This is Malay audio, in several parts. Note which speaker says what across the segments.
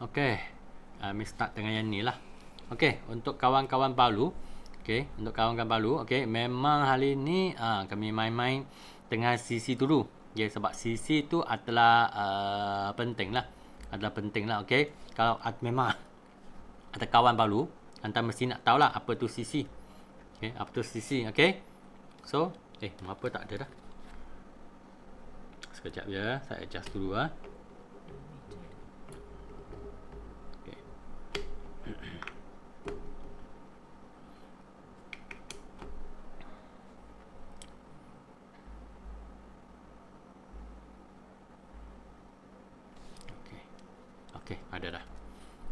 Speaker 1: Okey. Kami start dengan yang ni lah. Okey, untuk kawan-kawan baru. Okey, untuk kawan-kawan baru. Okey, memang hari ni kami main-main dengan CC dulu. Okay, sebab CC tu adalah penting lah. Adalah penting lah. Okey, kalau memang ada kawan baru, anda mesti nak tahu lah apa tu CC. Okey, apa tu CC. Okey. So, mengapa tak ada dah? Sekejap ya, saya adjust dulu ah. Okey, ada dah.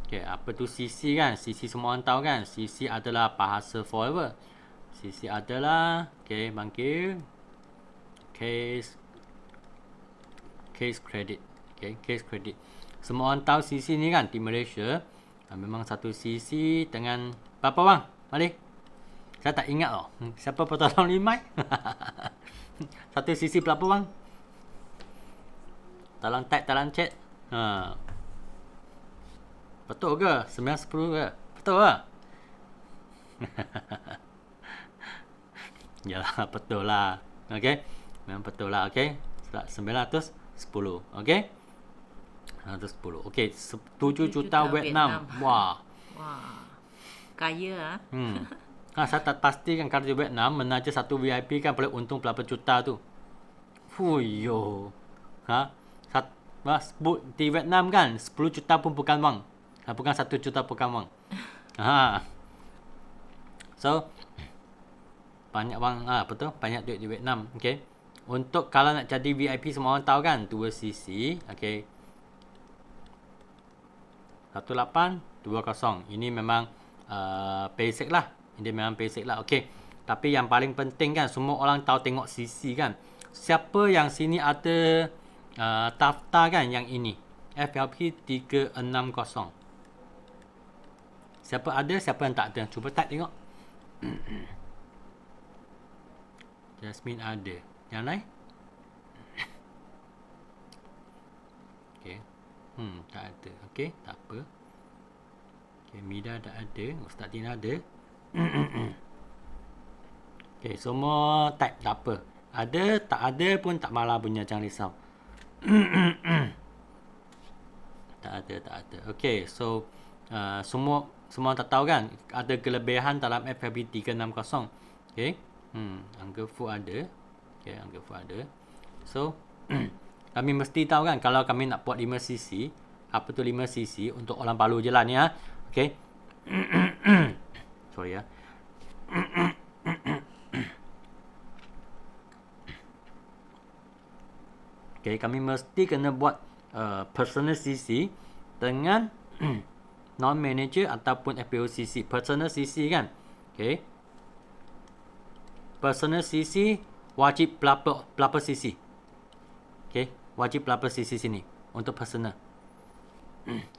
Speaker 1: Okey, apa tu CC kan? CC semua orang tahu kan? CC adalah bahasa forever. CC adalah bangkit case credit. Case credit. Semua orang tahu CC ni kan di Malaysia. Memang satu CC dengan berapa bang? Mari. Saya tak ingat loh. Siapa petolong limai? Satu CC berapa bang? Tolong tag, tolong chat. Betul ke? 910 ke? Betul ke? Yalah, betul lah. Okey. Memang betul lah. Okey. 910. Okey. 910. Okey. 7 juta Vietnam. Wah.
Speaker 2: Kaya
Speaker 1: Saya tak pastikan kalau di Vietnam menaja satu VIP kan boleh untung berapa juta tu. Fuyo. Di Vietnam kan 10 juta pun bukan wang. Bukan 1 juta bukan wang. So banyak wang betul, banyak duit di Vietnam. Okey. Untuk kalau nak jadi VIP semua orang tahu kan 2 CC. Okey. 1820. Ini memang basic lah. Ini memang basic lah. Okey. Tapi yang paling penting kan semua orang tahu tengok CC kan. Siapa yang sini ada daftar kan yang ini FLP 360. Siapa ada, siapa yang tak ada? Cuba tak tengok. Jasmine ada. Yang lain? Okey. Tak ada. Okey, tak apa. Okey, Mida tak ada. Ustaz Din ada. Okey, semua type tak apa. Ada, tak ada pun tak malah punya, jangan risau. Tak ada. Okey, so semua tak tahu kan ada kelebihan dalam FLB 360. Okey. Angka full ada. Okey, angka full ada. So kami mesti tahu kan kalau kami nak buat 5cc, apa tu 5cc untuk orang baru je lah ni Okey. Sorry ya. Okey, kami mesti kena buat personal CC dengan non-manager ataupun FPOCC. Personal CC kan. Okey. Personal CC wajib berapa CC. Okey, wajib berapa CC sini untuk personal.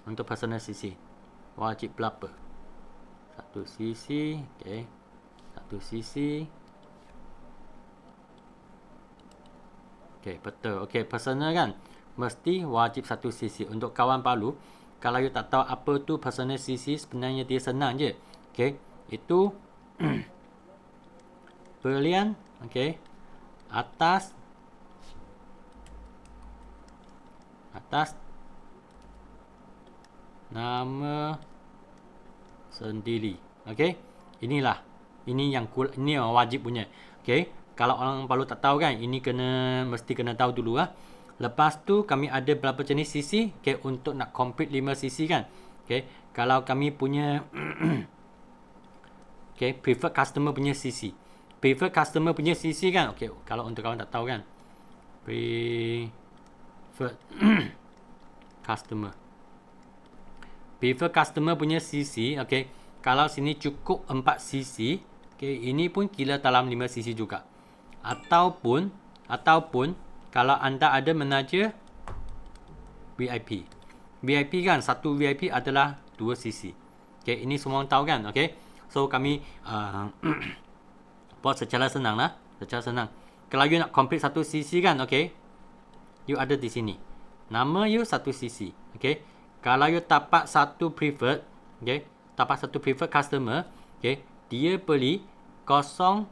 Speaker 1: Untuk personal CC wajib berapa? 1 CC. Okey. 1 CC. Okey, betul. Okey, personal kan mesti wajib 1 CC. Untuk kawan baru, kalau you tak tahu apa tu personal CC, sebenarnya dia senang je. Okey, itu brilliant. Okey, atas nama sendiri. Okey, ini yang wajib punya. Okey, kalau orang baru tak tahu kan, ini mesti kena tahu dulu Lepas tu kami ada berapa jenis CC. Okey, untuk nak complete 5 CC kan. Okey, kalau kami punya preferred customer punya CC. Preferred customer punya CC kan. Okey, kalau untuk kawan tak tahu kan. Preferred customer. Preferred customer punya CC, okey. Kalau sini cukup 4 CC, okey, ini pun kira dalam 5 CC juga. Ataupun kalau anda ada menaja VIP. VIP kan, satu VIP adalah 2 CC. Okey, ini semua orang tahu kan, okey. So kami buat secara senang Secara senang. Kalau you nak complete 1 CC kan, okey. You ada di sini. Nama you 1 cc. Okay. Kalau you dapat satu preferred, okay, dapat satu preferred customer, okay, dia beli 0.5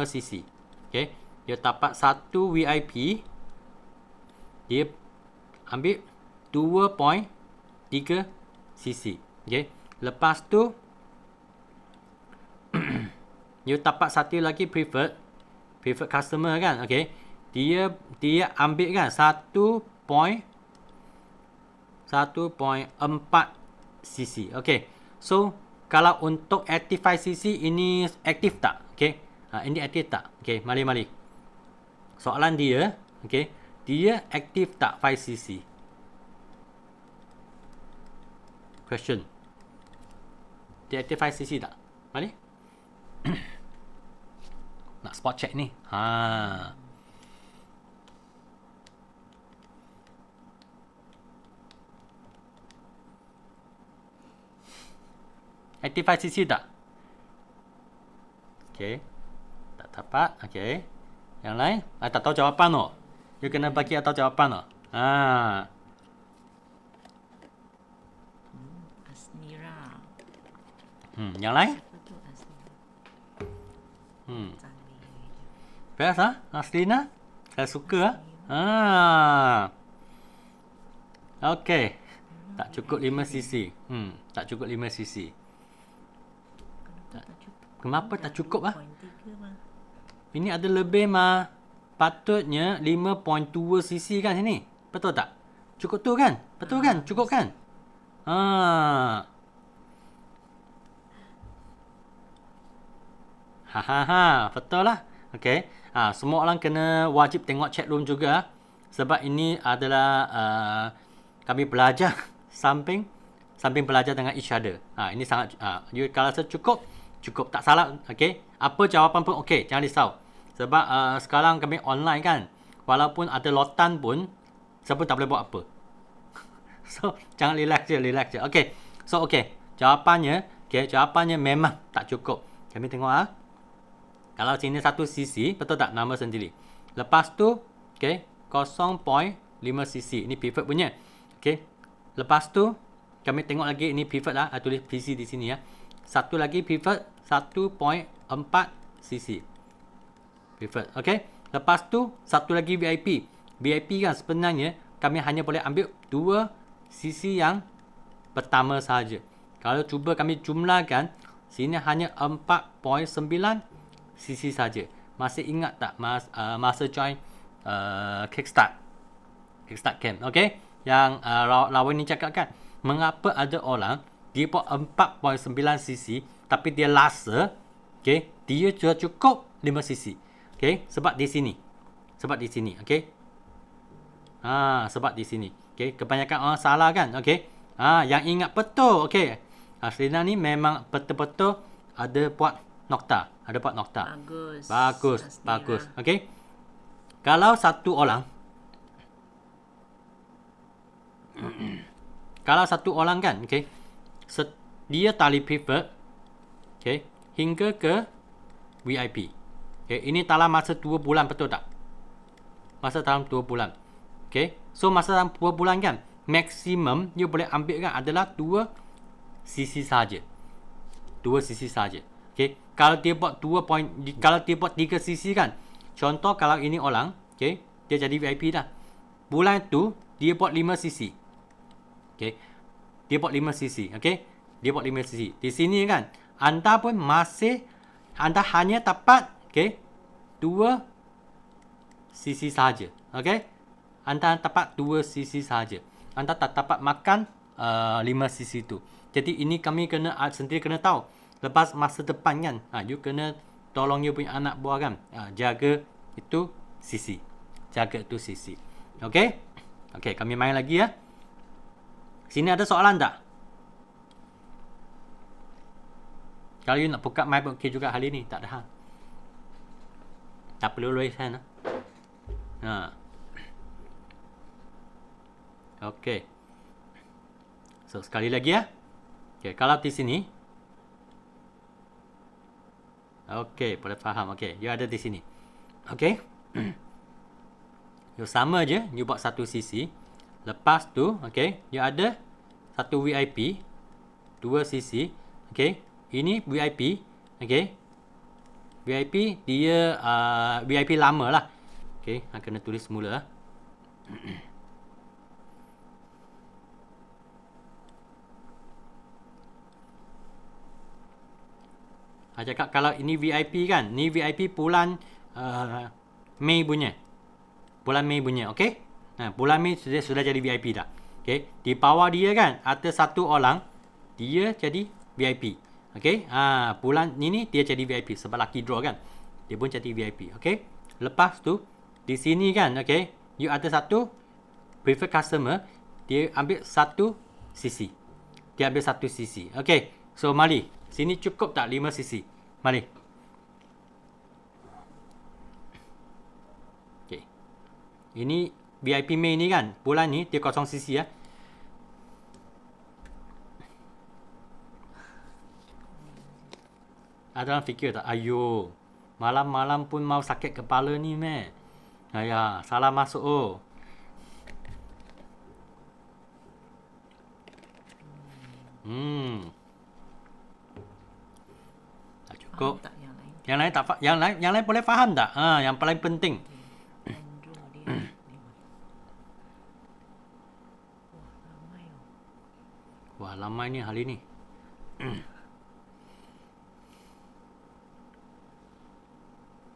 Speaker 1: cc. Okay. Dia dapat satu VIP, dia ambil 2.3 cc. Okay. Lepas tu you dapat satu lagi preferred customer kan. Okay. Dia ambil kan 1.4 cc. Okay. So kalau untuk active 5 cc ini aktif tak? Okay. Ini aktif tak? Okay. Mari. Soalan dia. Okay. Dia aktif tak 5 cc? Question. Dia aktif 5 cc tak? Mari. Nak spot check ni. Active 5 cc tak? Okay. Tak dapat. Okay. Yang lain? Tak tahu jawapan tu. You kena bagi atau jawapan tu.
Speaker 2: Asnira.
Speaker 1: Yang lain?
Speaker 2: Siapa tu Asnira?
Speaker 1: Best Aslina? Saya suka Okay. Tak cukup 5 cc. Tak cukup 5 cc. Kenapa tak cukup Ini ada lebih Patutnya 5.2 cc kan sini. Betul tak? Cukup tu kan? Betul kan? Cukup kan? Betul lah. Okay. Semua orang kena wajib tengok chat room juga. Sebab ini adalah kami belajar samping belajar dengan each other. Ini sangat you kalau cukup tak salah. Okay. Apa jawapan pun okay, jangan risau. Sebab sekarang kami online kan. Walaupun ada lotan pun siapa tak boleh buat apa. So jangan relax je. Okay. So okay. Jawapannya memang tak cukup. Kami tengok Kalau sini 1 cc, betul tak nama sendiri. Lepas tu, okay, 0.5 cc. Ini pivot punya. Okay. Lepas tu, kami tengok lagi ini pivot tulis PC di sini Satu lagi pivot 1.4 cc. Pivot. Okay. Lepas tu, satu lagi VIP. VIP kan sebenarnya kami hanya boleh ambil 2 cc yang pertama sahaja. Kalau cuba kami jumlahkan, sini hanya 4.9 cc saja. Masih ingat tak masa join Kickstart Camp, okay? Yang lawan ni cakap kan, mengapa ada orang dia buat 4.9 cc tapi dia rasa, okay, dia sudah cukup 5 cc. Okay, sebab di sini, okay? Sebab di sini, okay? Kebanyakan orang salah kan, okay? Yang ingat betul, okay? Aslina ni memang betul-betul ada buat nokta. Bagus. Okay. Kalau satu orang kan, okay, dia tali pivot, okay, hingga ke VIP. Okay, ini dalam masa 2 bulan, betul tak? Masa dalam 2 bulan. Okay. So masa dalam 2 bulan kan, maksimum you boleh ambil kan adalah 2 cc saja. 2 cc saja. Okay. Kalau dia buat 3 cc kan. Contoh kalau ini orang, okay, dia jadi VIP dah. Bulan tu dia buat 5 cc. Okay. Dia buat 5 cc, okay? Dia buat 5 cc. Di sini kan, anda hanya dapat, okay, 2 cc saja, okay? Anda dapat 2 cc saja. Anda tak dapat makan 5 cc tu. Jadi ini kami sendiri kena tahu. Lepas masa depan kan, you kena tolong you punya anak buah kan, jaga itu cc. Okay? Okay, kami main lagi ya. Sini ada soalan tak? Kalau you nak buka mic okey juga hari ni, tak ada tak perlu raise hand Okay. So sekali lagi ya. Okay, kalau di sini, okay, boleh faham. Okay, you ada di sini. Okay. You sama je, you buat satu CC. Lepas tu, okay, you ada satu VIP, 2 CC, okay. Ini VIP, okay. VIP dia VIP lama lah. Okay, kena tulis semula. Cakap kalau ini VIP kan, ni VIP bulan Mei punya. Bulan Mei punya, okey? Bulan Mei sudah jadi VIP dah. Okey, di bawah dia kan ada satu orang dia jadi VIP. Okey? Bulan ini dia jadi VIP sebab lucky draw kan. Dia pun jadi VIP, okey? Lepas tu di sini kan, okey, you ada satu preferred customer, dia ambil satu CC. Dia ambil satu CC. Okey. So mari, sini cukup tak 5 CC? Mari. Okey. Ini VIP Mei ni kan, bulan ni dia kosong CC ya. Ada orang fikir tak, ayo, malam-malam pun mau sakit kepala ni meh. Ayah, salah masuk oh. Tak cukup.
Speaker 2: Faham tak yang lain?
Speaker 1: Yang lain boleh faham tak? Yang paling penting.
Speaker 2: Andrew dia 5. Wah, ramai oh.
Speaker 1: Wah, ramai ni hari ni.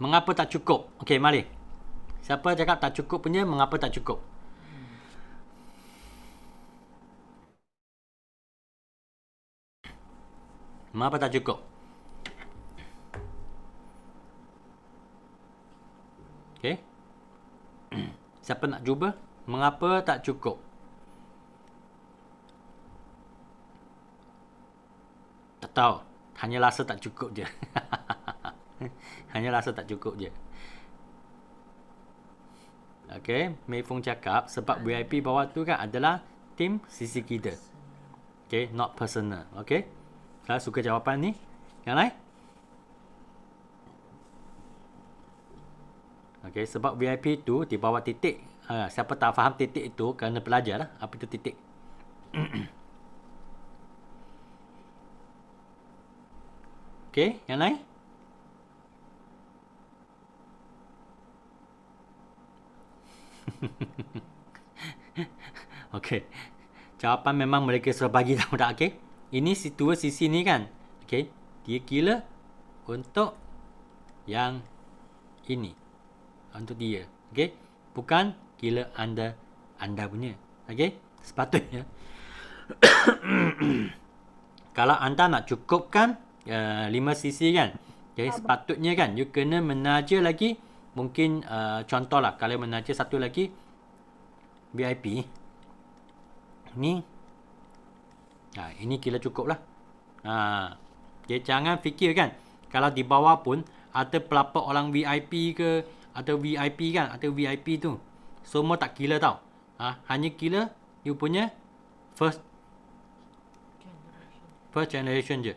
Speaker 1: Mengapa tak cukup? Okey, mari. Siapa cakap tak cukup punya, mengapa tak cukup? Mengapa tak cukup? Okey. Siapa nak cuba? Mengapa tak cukup? Tak tahu. Hanya rasa tak cukup je. Hanya rasa tak cukup je. Okey, Mei Fung cakap sebab VIP bawah tu kan adalah tim CC kita. Okey, not personal. Okey. Saya suka jawapan ni. Yang lain? Okey, sebab VIP tu di bawah titik. Siapa tak faham titik itu kena belajar lah. Apa itu titik? Okey, yang lain? Okey. Jawapan memang mereka sudah bagi tahu dah, okey. Ini situasi ni kan. Okey. Dia kira untuk yang ini. Untuk dia. Okey. Bukan kira anda punya. Okey. Sepatutnya kalau anda nak cukupkan 5 cc kan. Okey, sepatutnya kan you kena menaja lagi mungkin contohlah kalau menaja satu lagi VIP ni. Ini kira cukup lah. Dia jangan fikir kan kalau di bawah pun ada berapa orang VIP ke atau VIP kan, atau VIP tu semua tak kira tau. Hanya kira you punya first generation je.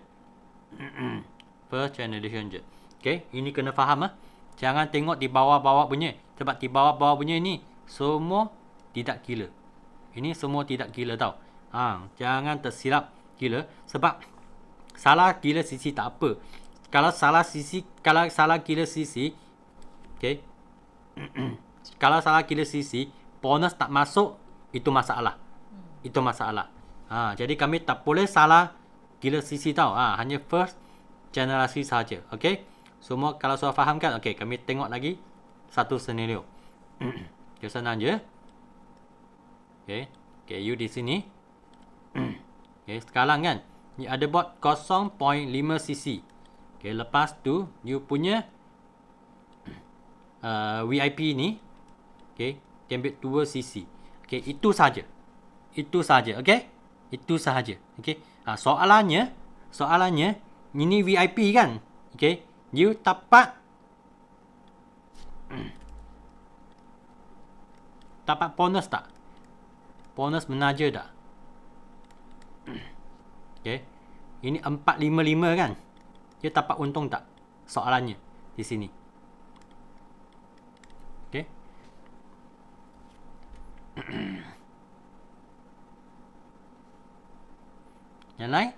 Speaker 1: First generation je. Okay, ini kena faham Jangan tengok di bawah-bawah punya. Sebab di bawah-bawah punya ni semua tidak kira. Ini semua tidak kira tau. Jangan tersilap kira. Sebab salah kira sisi tak apa. Kalau salah kira sisi, okay. Kalau salah kira sisi, bonus tak masuk, itu masalah. Itu masalah. Jadi kami tak boleh salah kira sisi tau. Hanya first generasi saja. Okay. Semua kalau sudah faham kan? Okay, kami tengok lagi satu senario. Okay, senang je. Okay. Okay, you di sini. Okay, sekarang kan ni ada bot 0.5 cc. Okay, lepas tu you punya VIP ni, okay, dia ambil 2 cc. Okay, itu saja. Itu saja, okay? Itu sahaja. Okay. Soalannya ini VIP kan? Okay. You dapat bonus tak? Bonus menaja tak? Okay. Ini 455 kan? Dia dapat untung tak? Soalannya di sini. Okay. Yang lain?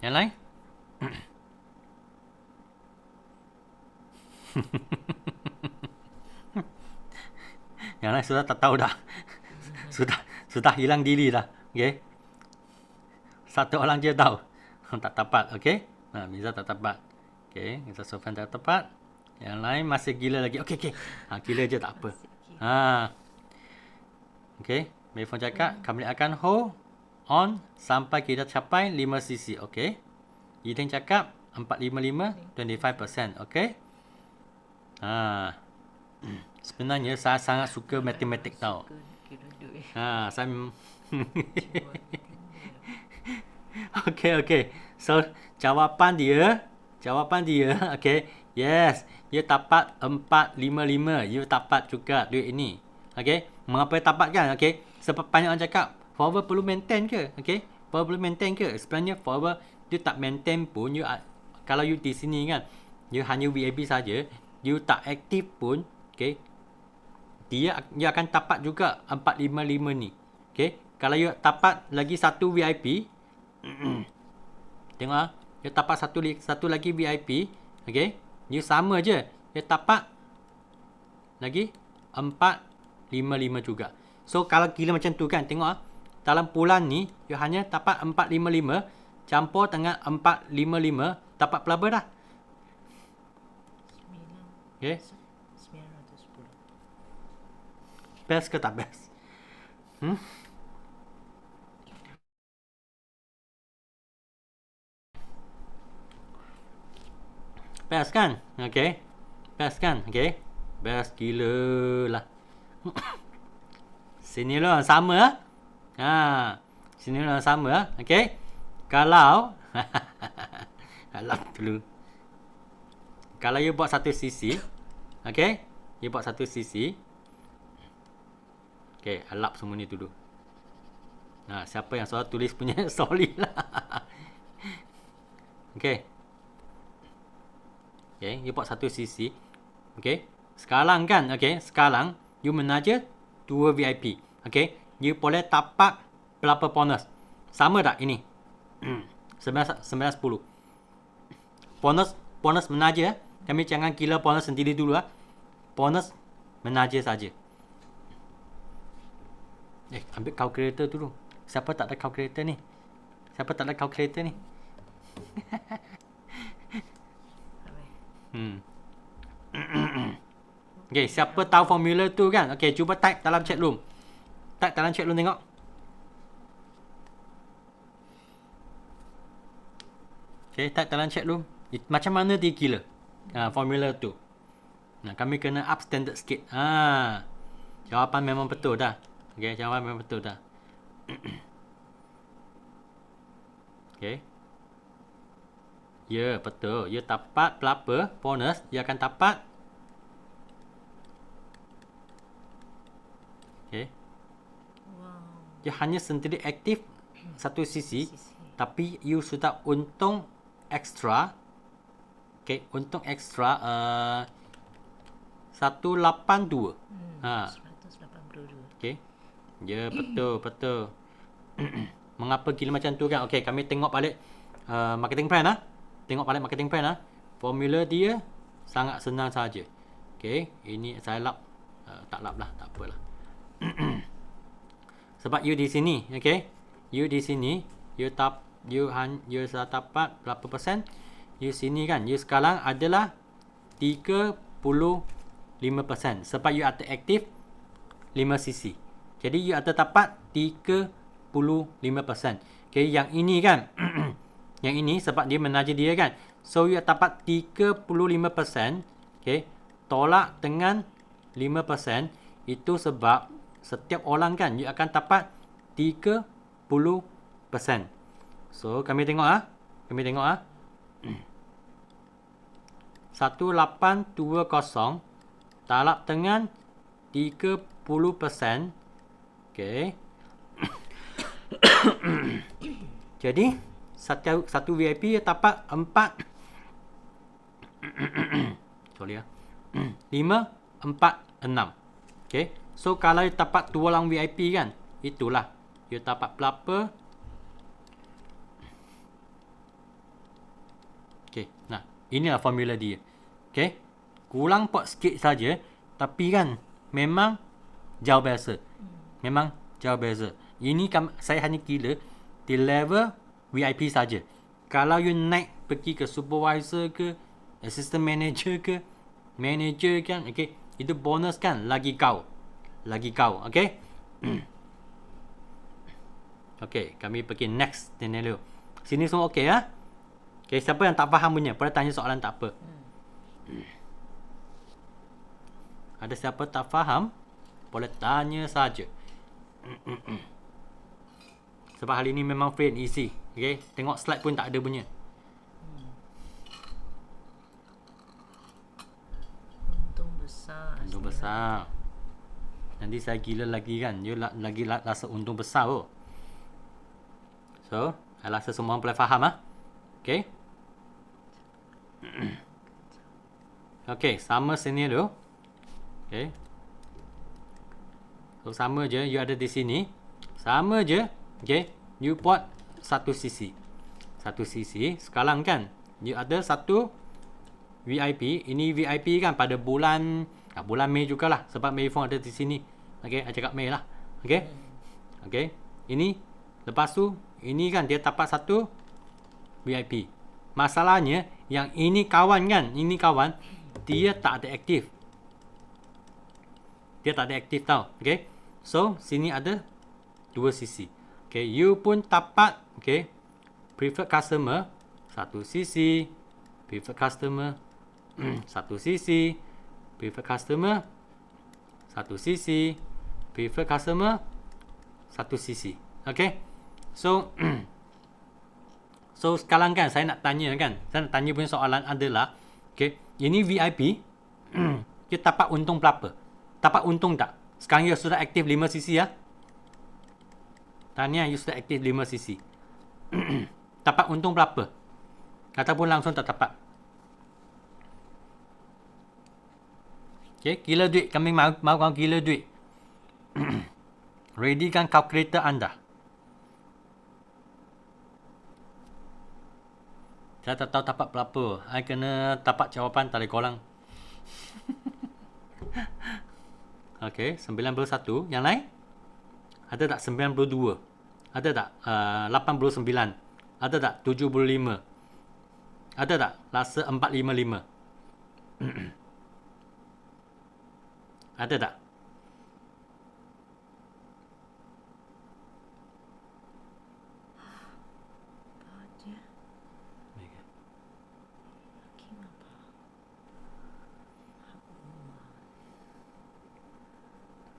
Speaker 1: Yang lain? Yang lain sudah tak tahu dah. Sudah hilang diri dah. Okey. Satu orang je tahu. Tak tepat, okey? Mirza tak tepat. Okey, Mirza Sofyan tak tepat. Yang lain masih gila lagi. Okey. Gila je tak apa. Okey, Mayphone cakap kami akan hold on sampai kita capai 5 cc. Okey. Eden cakap 455 25%. Okey. Sebenarnya saya sangat suka matematik tau.
Speaker 2: Kira duit.
Speaker 1: Saya Okey. So, jawapan dia, okey. Yes, you dapat 455. You dapat juga duit ini. Okey. Mengapa dapat kan? Okey. Sebab banyak orang cakap, forward perlu maintain ke? Okey. Forward perlu maintain ke? Sebenarnya forward you tak maintain pun, kalau you di sini kan, you hanya VAB saja, you tak aktif pun, okey. Dia akan dapat juga 455 ni. Okey. Kalau you dapat lagi satu VIP, tengok you dapat satu lagi VIP, okey. You sama je. You dapat lagi 455 juga. So kalau gila macam tu kan, tengok dalam bulan ni you hanya dapat 455 campur dengan 455 dapat berapa dah?
Speaker 2: 9.
Speaker 1: Okey.
Speaker 2: 910.
Speaker 1: Best ke tak best? Best kan? Okay. Best kan? Okay. Best gila lah. Sini lah sama. Sini lah sama. Okay. Kalau alap dulu. Kalau you buat satu sisi, okay. You buat satu sisi. Okay, alap semua ni dulu. Siapa yang soal tulis punya sorry lah. Okay. Okay, you buat satu sisi. Okay. Sekarang kan, okay. Sekarang, you menaja 2 VIP. Okay. You boleh tapak berapa bonus. Sama tak ini? 910. Bonus menaja. Kami jangan gila bonus sendiri dulu. Bonus menaja saja. Ambil calculator dulu. Siapa tak ada calculator ni? Okay, siapa tahu formula tu kan? Okay, cuba type dalam chat room. Tengok. Okay, type dalam chat room. Macam mana dia gila? Formula tu. Kami kena up standard sikit. Jawapan memang betul dah. Okay, jawapan memang betul dah. Okay. Ya, betul. You dapat berapa bonus, you akan dapat. Okay.
Speaker 2: Wow.
Speaker 1: You hanya sendiri aktif satu sisi, tapi you sudah untung ekstra. Okay, untung ekstra 182.
Speaker 2: 182.
Speaker 1: Okay. Ya, betul. Mengapa gila macam tu kan? Okay, kami tengok balik marketing plan Formula dia sangat senang saja. Okay, ini saya lap. Tak lap lah, tak apalah. Sebab you di sini, okay? You di sini, you sudah dapat berapa persen? You sini kan, you sekarang adalah 35%. Sebab you ada aktif 5 cc. Jadi you ada dapat 35%. Okay, yang ini kan, yang ini sebab dia menaja dia kan. So you dapat 35%. Okay, tolak dengan 5%. Itu sebab setiap orang kan, you akan dapat 30%. So kami tengok 1820 talak dengan 30%. Okay. Jadi satu VIP dia dapat 4 sorry ya. 5, 4, 6. Okay. So kalau dia dapat 2 orang VIP kan, itulah dia dapat berapa. Okay. Nah, inilah formula dia. Okay. Kurang pot sikit saja, tapi kan memang jauh biasa. Memang jauh biasa. Ini saya hanya kira di level VIP saja. Kalau you naik pergi ke supervisor ke, assistant manager ke, manager kan, okay, itu bonus kan lagi kau. Lagi kau, okay? Okay, kami pergi next scenario. Sini semua okay ya? Okay, siapa yang tak faham punya, boleh tanya soalan tak apa. Ada siapa tak faham, boleh tanya saja. Sebab hari ni memang free and easy. Okay, tengok slide pun tak ada punya.
Speaker 2: Untung besar.
Speaker 1: Untung besar. Nanti saya gila lagi kan. You lagi rasa untung besar oh. So, saya rasa semua boleh faham ah. Okay. Okay, sama scenario. Okay. So, sama je. You ada di sini. Sama je. Okay. You buat satu sisi. Satu sisi. Sekarang kan, you ada satu VIP. Ini VIP kan pada bulan Mei jugalah. Sebab Mei Fong ada di sini. Okay, saya cakap Mei lah. Okay. Okay. Ini. Lepas tu, ini kan dia dapat satu VIP. Masalahnya, yang ini kawan kan. Ini kawan. Dia tak ada aktif. Dia tak ada aktif tau. Okay. So, sini ada dua sisi. Okay, you pun dapat, okay, preferred customer, satu sisi, preferred customer, satu sisi, preferred customer, satu sisi, preferred customer, satu sisi. Okay, so, so sekarang kan saya nak tanya kan, saya nak tanya punya soalan adalah, okay, ini VIP, dia dapat untung berapa? Dapat untung tak? Sekarang you sudah aktif 5 sisi ya? Tanya, you sudah aktif 5 sisi. Dapat untung berapa? Ataupun langsung tak dapat? Okay, gila duit. Kami mahu kau gila duit. Ready kan kalkulator anda? Saya tak tahu dapat berapa. Saya kena dapat jawapan dari korang. Okay, 91. Yang lain? Ada tak 92? Ada tak 89? Ada tak 75? Ada tak rasa 455? Ada tak?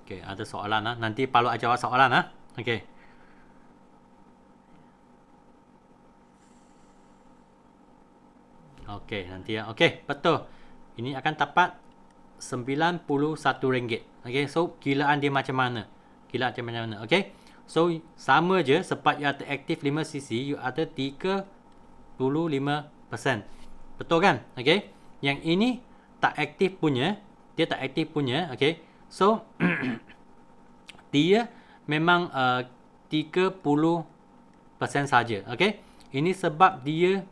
Speaker 1: Okay, ada soalan nanti Pak Lu jawab soalan Okay. Okay, nanti ya. Okay, betul. Ini akan dapat RM91. Okay, so kilaan dia macam mana? Kilaan dia macam mana? Okay. So, sama je sebab you ada aktif 5 sisi, you ada 35%. Betul kan? Okay. Yang ini tak aktif punya, dia tak aktif punya, okay. So, dia memang 30% saja. Okay. Ini sebab dia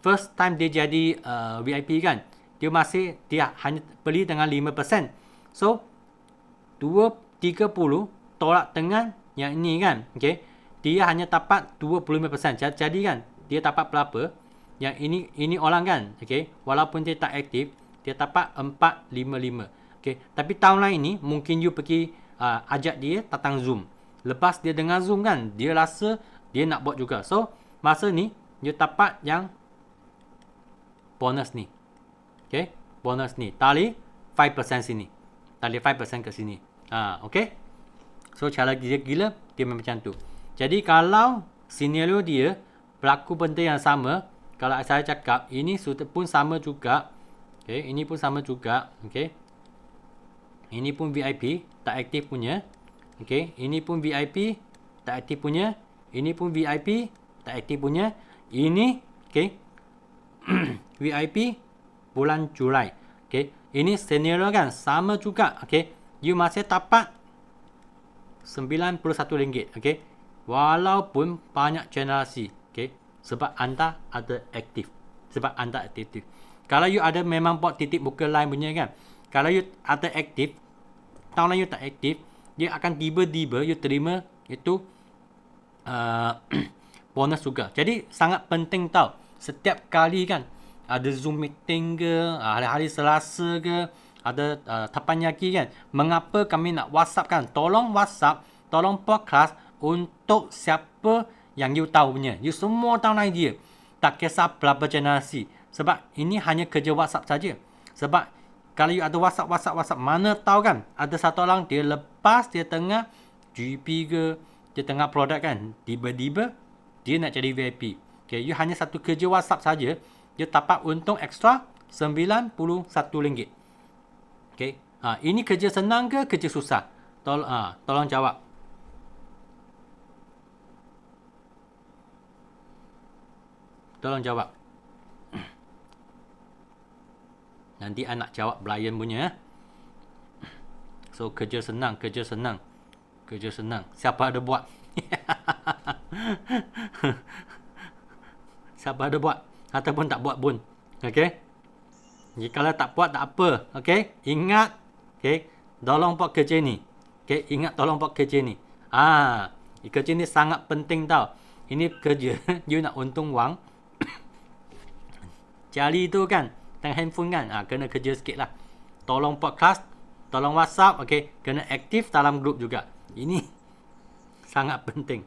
Speaker 1: first time dia jadi VIP kan. Dia hanya beli dengan 5%. So, 30 tolak dengan yang ini kan. Okay. Dia hanya dapat 25%. Jadi kan, dia dapat berapa? Yang ini orang kan. Okay. Walaupun dia tak aktif, dia dapat 455. Okay. Tapi tahun lain ni, mungkin you pergi ajak dia datang Zoom. Lepas dia dengar Zoom kan, dia rasa dia nak buat juga. So, masa ni, you dapat yang bonus ni. Okay. Bonus ni. Tali 5% sini. Tali 5% ke sini. Okay. So, cara dia gila, dia macam tu. Jadi, kalau scenario dia berlaku benda yang sama, kalau saya cakap, ini pun sama juga. Okay. Ini pun sama juga. Okay. Ini pun VIP, tak aktif punya. Okay. Ini pun VIP, tak aktif punya. Ini pun VIP, tak aktif punya. Ini okey. VIP bulan Julai. Okey, ini senario kan sama juga. Okey, you masih dapat RM91. Okey, walaupun banyak generasi. Okey, sebab anda ada aktif. Sebab anda aktif. Kalau you ada memang buat titik buka line punya kan. Kalau you ada aktif, tahun lain you tak aktif, dia akan tiba-tiba you terima itu bonus juga. Jadi sangat penting tahu. Setiap kali kan ada Zoom meeting ke, hari-hari Selasa ke, ada Teppanyaki kan. Mengapa kami nak WhatsApp kan? Tolong WhatsApp, tolong podcast untuk siapa yang you tahu punya. You semua tahu idea. Tak kisah berapa generasi. Sebab ini hanya kerja WhatsApp saja. Sebab kalau you ada WhatsApp, mana tahu kan, ada satu orang dia lepas dia tengah GP ke, dia tengah produk kan, tiba-tiba dia nak jadi VIP. Okay, you hanya satu kerja WhatsApp saja, dia dapat untung ekstra RM91. Okay, ini kerja senang ke kerja susah? Tolong jawab. Tolong jawab. Nanti anak jawab Brian punya. So kerja senang. Siapa ada buat? Siapa ada buat? Ataupun tak buat pun. Okey. Jadi kalau tak buat tak apa. Okey. Ingat. Okey. Tolong buat kerja ni. Okey. Ingat tolong buat kerja ni. Kerja ni sangat penting tau. Ini kerja you nak untung wang. Cari tu kan. Tengah handphone kan. Kena kerja sikit lah. Tolong podcast. Tolong WhatsApp. Okey. Kena aktif dalam grup juga. Ini sangat penting.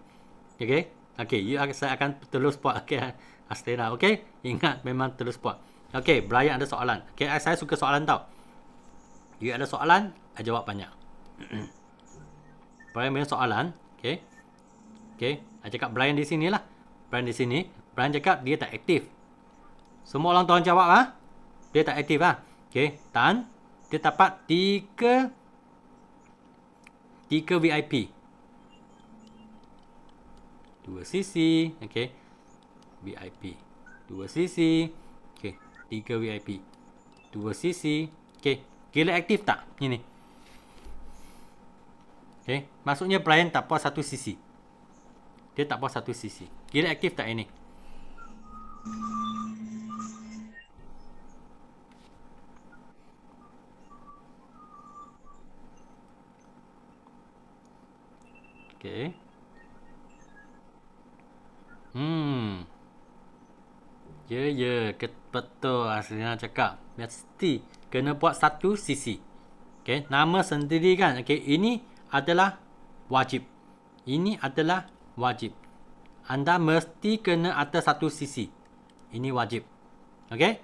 Speaker 1: Okey. Okey. Saya akan terus buat. Okey. Astera. Okey. Ingat memang terus buat. Okey. Brian ada soalan. Okey. Saya suka soalan tau. You ada soalan. Jawab banyak. Brian punya soalan. Okey. Okey. Saya cakap Brian di sini lah. Brian di sini. Brian cakap dia tak aktif. Semua orang tolong jawab Dia tak aktif Okey, dan dia dapat 3 VIP. 2 sisi, okey. VIP. 2 sisi. Okey, 3 VIP. 2 sisi. Okey, kira aktif tak ini? Okey, maksudnya Brian tak puas satu sisi. Dia tak puas satu sisi. Kira aktif tak ini? Okey. Ya, betul Asrina cakap. Mesti kena buat satu sisi. Okey, nama sendiri kan. Okey, ini adalah wajib. Ini adalah wajib. Anda mesti kena ada satu sisi. Ini wajib. Okey?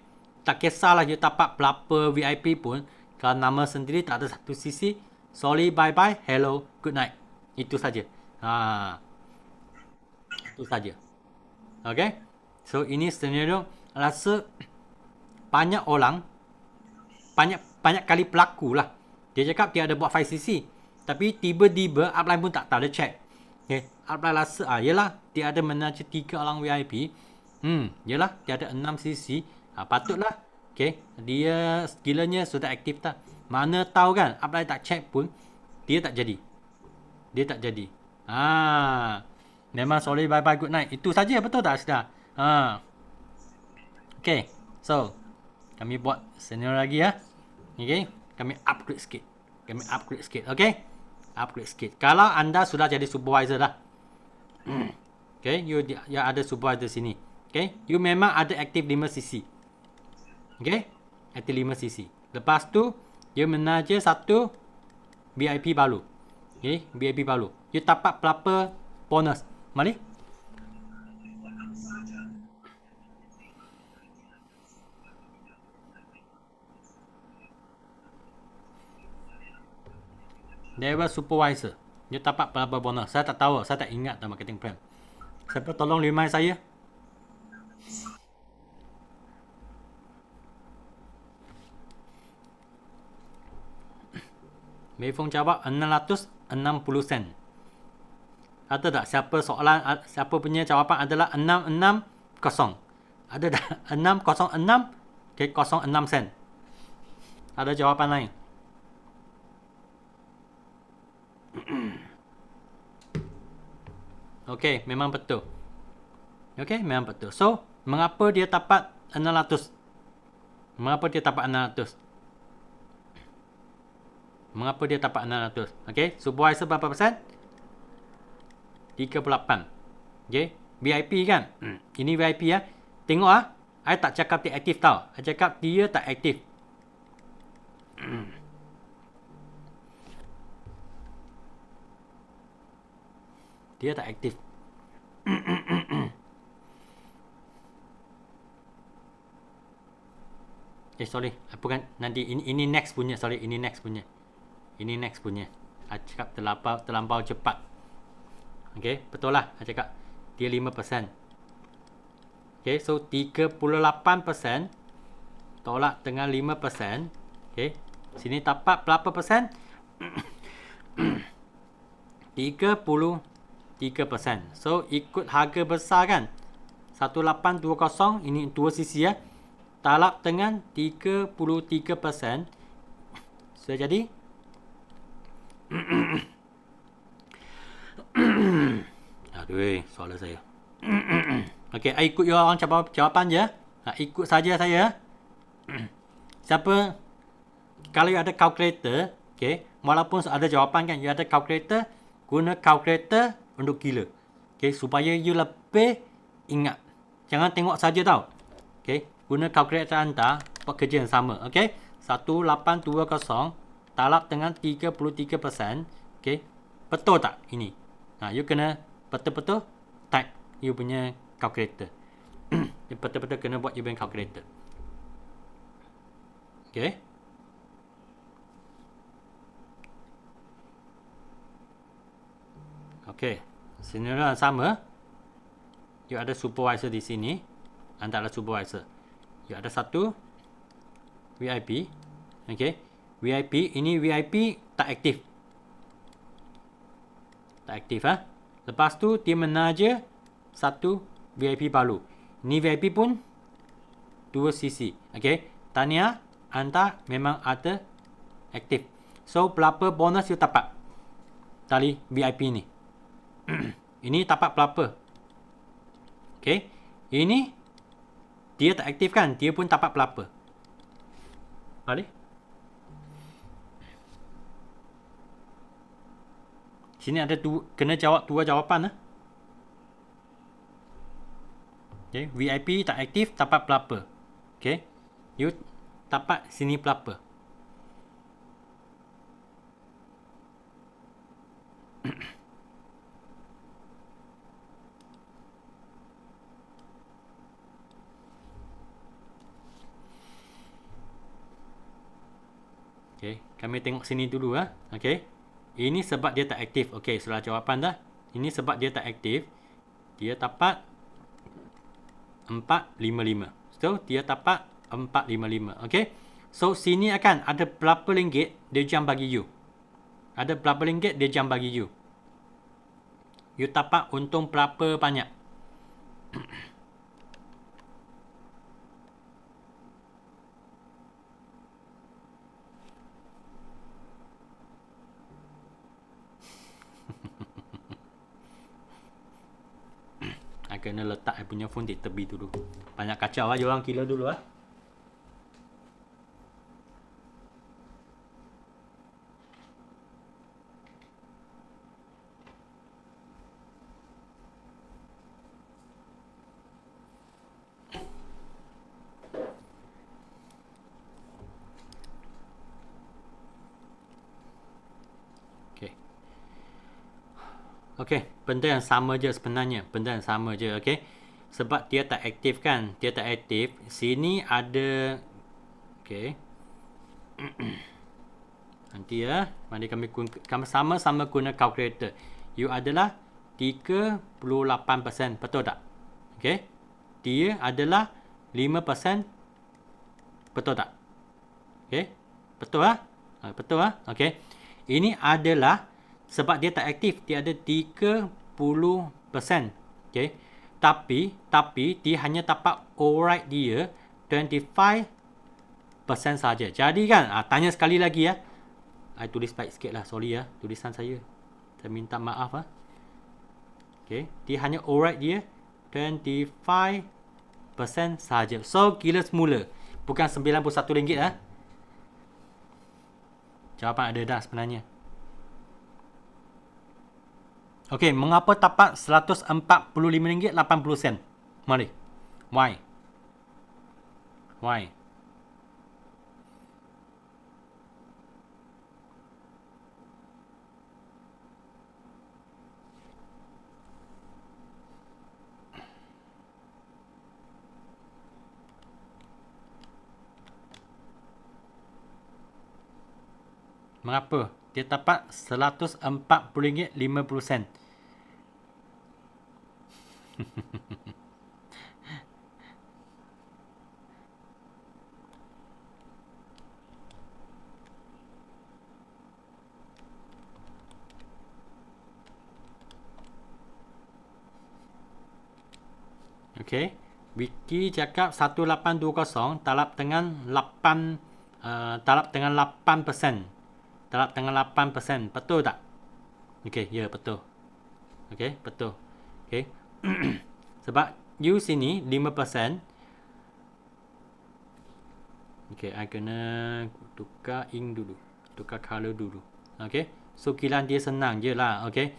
Speaker 1: Tak kisahlah you dapat berapa VIP pun, kalau nama sendiri tak ada satu sisi, sorry, bye-bye, hello, good night. Itu saja. Itu saja. Okay. So ini senario rasa banyak orang banyak kali berlaku lah. Dia cakap dia ada buat 5cc, tapi tiba-tiba upline pun tak ada check. Okay. Upline rasa yelah dia ada menaja 3 orang VIP. Yelah dia ada 6cc. Patutlah. Okay. Dia skillnya sudah aktif tak. Mana tahu kan upline tak check pun dia tak jadi. Memang sorry, bye bye, good night. Itu saja, betul tak sudah? Okay. So kami buat senior lagi ya. Okay. Kami upgrade sikit. Okay. Upgrade sikit. Kalau anda sudah jadi supervisor dah. Okay. You ada supervisor sini. Okay. You memang ada aktif 5cc. Okay. Aktif 5cc. Lepas tu you menaja satu VIP baru. Okay. VIP baru. You dapat berapa bonus? Mari. Level supervisor. You dapat berapa bonus? Saya tak tahu. Saya tak ingat dalam marketing plan. Siapa tolong remind saya? Mayfong jawab 660 sen. Ada tak siapa soalan, siapa punya jawapan adalah 660? Ada tak? 606, okay, 06 sen. Ada jawapan lain? Okey, memang betul. Okey, memang betul. So, mengapa dia dapat 600? Mengapa dia dapat 600? Mengapa dia dapat 600? Okey, supervisor berapa persen? 38. Okey, VIP kan? Ini VIP ya. Tengok ah, I tak cakap dia aktif tau. I cakap dia tak aktif. Dia tak aktif. Sorry. Bukan nanti ini next punya. Sorry, ini next punya. Ini next punya. I cakap terlampau cepat. Okay, betul lah. I cakap dia 5%. Okay, so 38% tolak dengan 5%. Okay, sini dapat berapa persen? 33%. So, ikut harga besar kan? 1820, ini 2 sisi ya. Talak dengan 33%. Sudah jadi? Aduh, soalan saya. Okey, ikut you orang jawapan je. Ikut saja saya. Siapa? Kalau you ada calculator, okay, walaupun ada jawapan kan, you ada calculator, guna calculator untuk gila. Okay, supaya you lebih ingat. Jangan tengok saja tau. Okay, guna calculator anda, buat kerja yang sama. Okay, 1820 talak dengan 33%. Okay, betul tak ini? You kena betul-betul type you punya calculator. You betul-betul kena buat you punya calculator. Okay. Okay, scenario yang sama. You ada supervisor di sini. Anda adalah supervisor. You ada satu VIP. Okay, VIP. Ini VIP tak aktif. Tak aktif ha. Lepas tu dia menaja satu VIP baru. Ini VIP pun 2 sisi. Okay, tahniah, anda memang ada aktif. So, berapa bonus you dapat dari VIP ni? Ini dapat berapa? Okay, ini dia tak aktif kan? Dia pun dapat berapa? Balik. Sini ada kena jawab 2 jawapan. Okay, VIP tak aktif dapat berapa? Okay, you dapat sini berapa? Okay, kami tengok sini dulu ah. Okay, ini sebab dia tak aktif. Okay, setelah jawapan dah. Ini sebab dia tak aktif. Dia dapat 455. So, dia dapat 455. Okay, so sini akan ada berapa ringgit dia jam bagi you. Ada berapa ringgit dia jam bagi you. You dapat untung berapa banyak. Kena letak punya phone di tepi dulu. Banyak kacau lah, orang kira dulu lah. Okey, benda yang sama je sebenarnya. Benda yang sama je, okey. Sebab dia tak aktif kan? Dia tak aktif. Sini ada okey. Nanti ya, mari kami sama-sama guna calculator. You adalah 38%, betul tak? Okey. Dia adalah 5%, betul tak? Okey. Betul ah? Betul ah? Okey. Ini adalah sebab dia tak aktif, dia ada 38%. Okay. Tapi dia hanya dapat override dia 25% saja. Jadi kan, tanya sekali lagi ya. I tulis baik sikit lah. Sorry ya, tulisan saya. Saya minta maaf lah. Okay. Dia hanya override dia 25% saja. So, kira semula. Bukan RM91 lah. Jawapan ada dah sebenarnya. Okey, mengapa dapat RM145.80? Mari. Why? Why? Mengapa? Dia dapat RM140.50. Okey. Wiki cakap 1820 talap dengan 8 talap dengan 8%. Talap dengan 8%. Betul tak? Okey, ya betul. Okey, betul. Okey. Sebab U sini 5%. Okey, I kena tukar ink dulu. Tukar color dulu. Okey. So kilan dia senang je lah. Okey.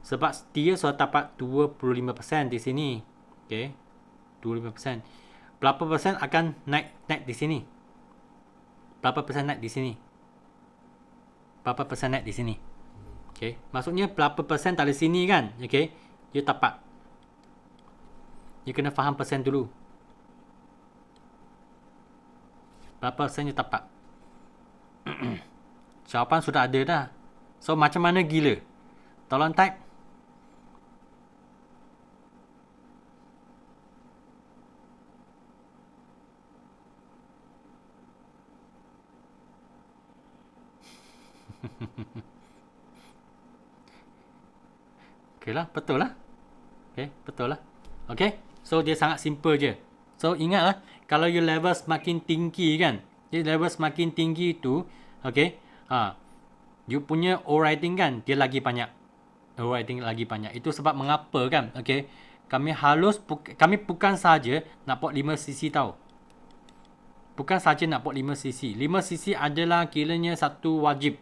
Speaker 1: Sebab dia sudah dapat 25% di sini. Okey. 25%. Berapa persen akan naik di sini? Berapa persen naik di sini? Berapa persen naik di sini? Okey. Maksudnya berapa persen dari sini kan? Okey. Dia dapat. You kena faham persen dulu. Berapa persen you dapat? Jawapan sudah ada dah. So macam mana gila? Tolong type. Okey lah, betul lah. Okey, betul lah. Okey, so dia sangat simple je. So ingatlah, kalau you level semakin tinggi kan, dia level semakin tinggi tu, okey, you punya overriding kan, dia lagi banyak. Overriding lagi banyak. Itu sebab mengapa kan, okey, kami bukan saja nak buat 5cc tau. Bukan saja nak buat 5cc. 5cc adalah kiranya satu wajib.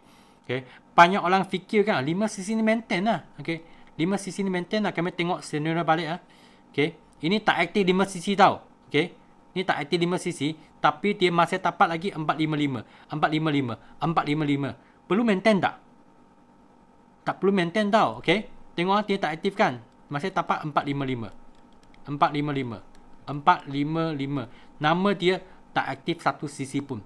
Speaker 1: Okay. Banyak orang fikir kan 5cc ni maintain lah. Okay. 5cc ni maintain lah. Kami tengok scenario balik lah. Okay. Ini tak aktif 5cc tau. Okay. Ini tak aktif 5cc. Tapi dia masih dapat lagi 455. 455. Perlu maintain tak? Tak perlu maintain tau. Okay. Tengok dia tak aktif kan. Masih dapat 455. 455. Nama dia tak aktif 1cc pun.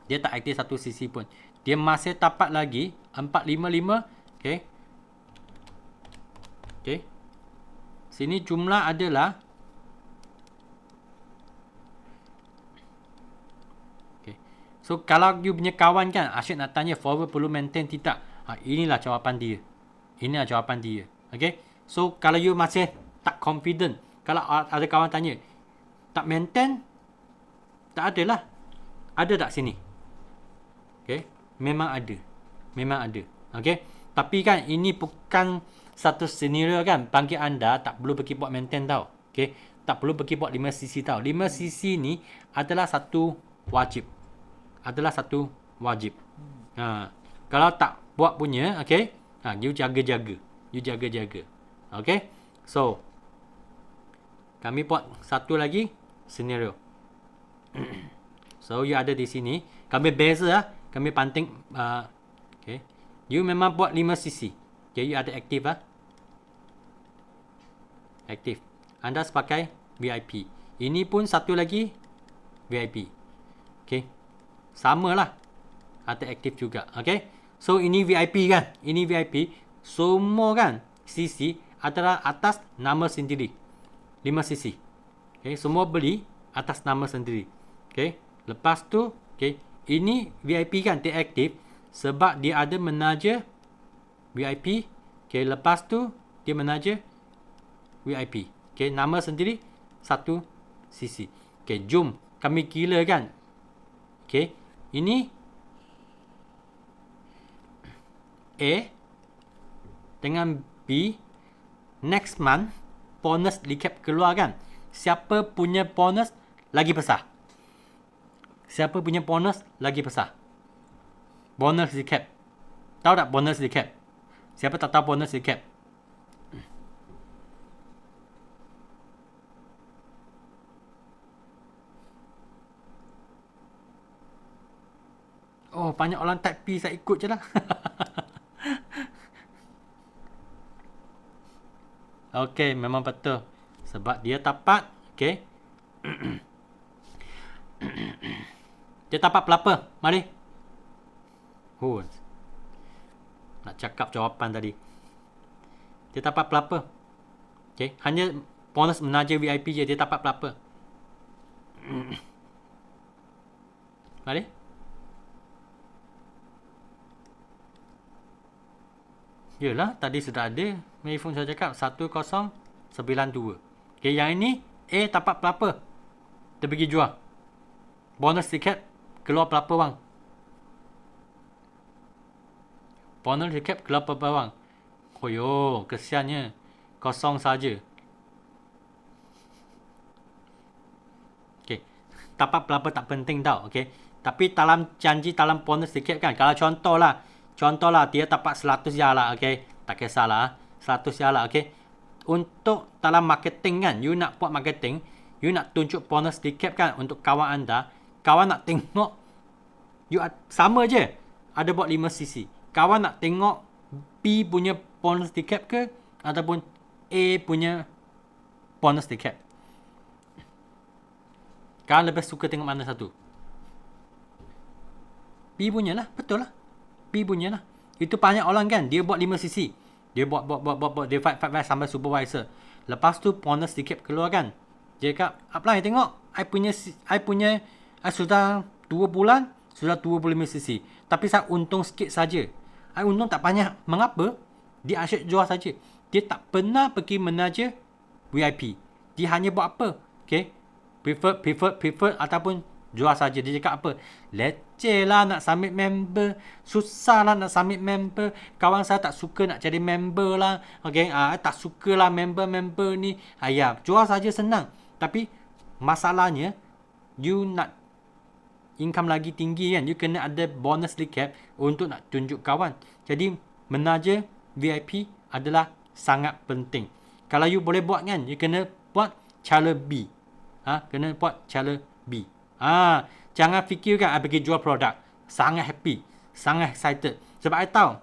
Speaker 1: Dia tak aktif 1cc pun. Dia masih dapat lagi 455. Okey. Okey. Sini jumlah adalah okey. So kalau you punya kawan kan asyik nak tanya forward perlu maintain tidak. Inilah jawapan dia. Inilah jawapan dia. Okey. So kalau you masih tak confident, kalau ada kawan tanya tak maintain, tak adalah. Ada tak sini? Okey. Memang ada. Memang ada. Okey. Tapi kan ini bukan satu scenario kan. Bagi anda tak perlu pergi buat maintain tau. Okey. Tak perlu pergi buat 5cc tau. 5cc ni adalah satu wajib. Adalah satu wajib. Kalau tak buat punya, okey. You jaga-jaga. You jaga-jaga. Okey. So kami buat satu lagi scenario. So you ada di sini. Kami beza lah. Kami panting. Okay. You memang buat 5cc. Okay, you ada aktif lah. Aktif. Anda sebagai VIP. Ini pun satu lagi VIP. Okay. Sama lah. Ada aktif juga. Okay. So ini VIP kan. Ini VIP. Semua kan CC adalah atas nama sendiri. 5cc. Okay. Semua beli atas nama sendiri. Okay. Lepas tu, okay. Ini VIP kan, dia aktif sebab dia ada menaja VIP. Okay, lepas tu dia menaja VIP. Okay, nama sendiri 1 cc. Okay, jom kami kira kan. Okay, ini A dengan B. Next month bonus recap keluar kan. Siapa punya bonus lagi besar? Siapa punya bonus lagi besar? Bonus recap. Tahu tak bonus recap? Siapa tak tahu bonus recap? Oh, banyak orang type P, saya ikut je lah. Okey, memang betul. Sebab dia tapat, okey. Dia tapat pelapa. Mari. Oh. Nak cakap jawapan tadi. Dia tapat pelapa. Okey, hanya bonus menaja VIP je, dia tapat pelapa. Mari. Yelah, tadi sudah ada. Mayphone saya cakap 1092. Okay, yang ini A tapak pelapa. Dia pergi jual. Bonus tiket keluar pelapa wang. Bonus tiket keluar pelapa wang. Oh yo, kesiannya. Kosong saja. Okay, tapak pelapa tak penting tau. Okay, tapi dalam janji dalam bonus tiket kan, kalau contohlah dia dapat 100 ya lah, okay. Tak kisahlah, 100 ya lah, okay. Untuk dalam marketing kan, you nak buat marketing, you nak tunjuk bonus tiket kan untuk kawan anda. Kawan nak tengok, you sama je, ada buat 5cc. Kawan nak tengok B punya bonus tiket ke, ataupun A punya bonus tiket. Kawan lebih suka tengok mana satu? B punya lah, betul lah. B punya lah. Itu banyak orang kan, dia buat 5cc. Dia buat, dia fight sampai supervisor. Lepas tu bonus tiket keluar kan. Dia cakap, apply tengok. I sudah 2 bulan, sudah 25cc. Tapi saya untung sikit saja. I untung tak banyak. Mengapa? Dia asyik jual saja. Dia tak pernah pergi menaja VIP. Dia hanya buat apa? Okay. Prefer ataupun jual saja. Dia cakap apa? Leceh lah nak submit member. Susah lah nak submit member. Kawan saya tak suka nak jadi member lah. Okay. Tak suka lah member ni. Ya, jual saja senang. Tapi masalahnya, you nak income lagi tinggi kan. You kena ada bonus recap untuk nak tunjuk kawan. Jadi menaja VIP adalah sangat penting. Kalau you boleh buat kan, you kena buat cara B. Kena buat cara B. Jangan fikirkan I pergi jual produk. Sangat happy. Sangat excited. Sebab I tahu,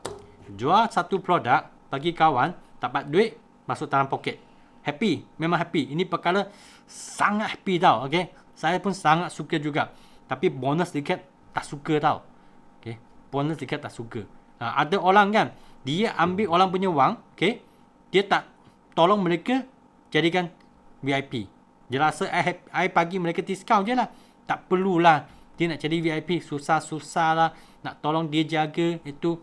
Speaker 1: jual satu produk bagi kawan, dapat duit, masuk dalam poket. Happy. Memang happy. Ini perkara sangat happy tau. Okay. Saya pun sangat suka juga. Tapi bonus tiket tak suka tau. Okay. Bonus tiket tak suka. Ada orang kan, dia ambil orang punya wang. Okay. Dia tak tolong mereka jadikan VIP. Dia rasa I bagi mereka diskaun je lah. Tak perlulah dia nak jadi VIP. Susah-susah lah. Nak tolong dia jaga itu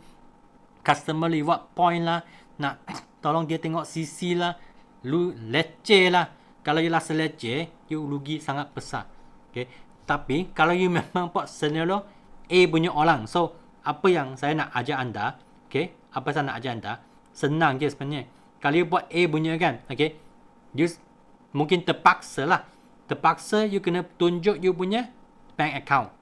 Speaker 1: customer reward point lah. Nak tolong dia tengok CC lah. Lu leceh lah. Kalau you rasa leceh, you rugi sangat besar. Okay. Tapi kalau you memang buat scenario A punya orang. So apa yang saya nak ajar anda, okay, apa saya nak ajar anda, senang je sebenarnya. Kalau you buat A punya kan, okay, you mungkin terpaksa lah. Terpaksa you kena tunjuk you punya bank account.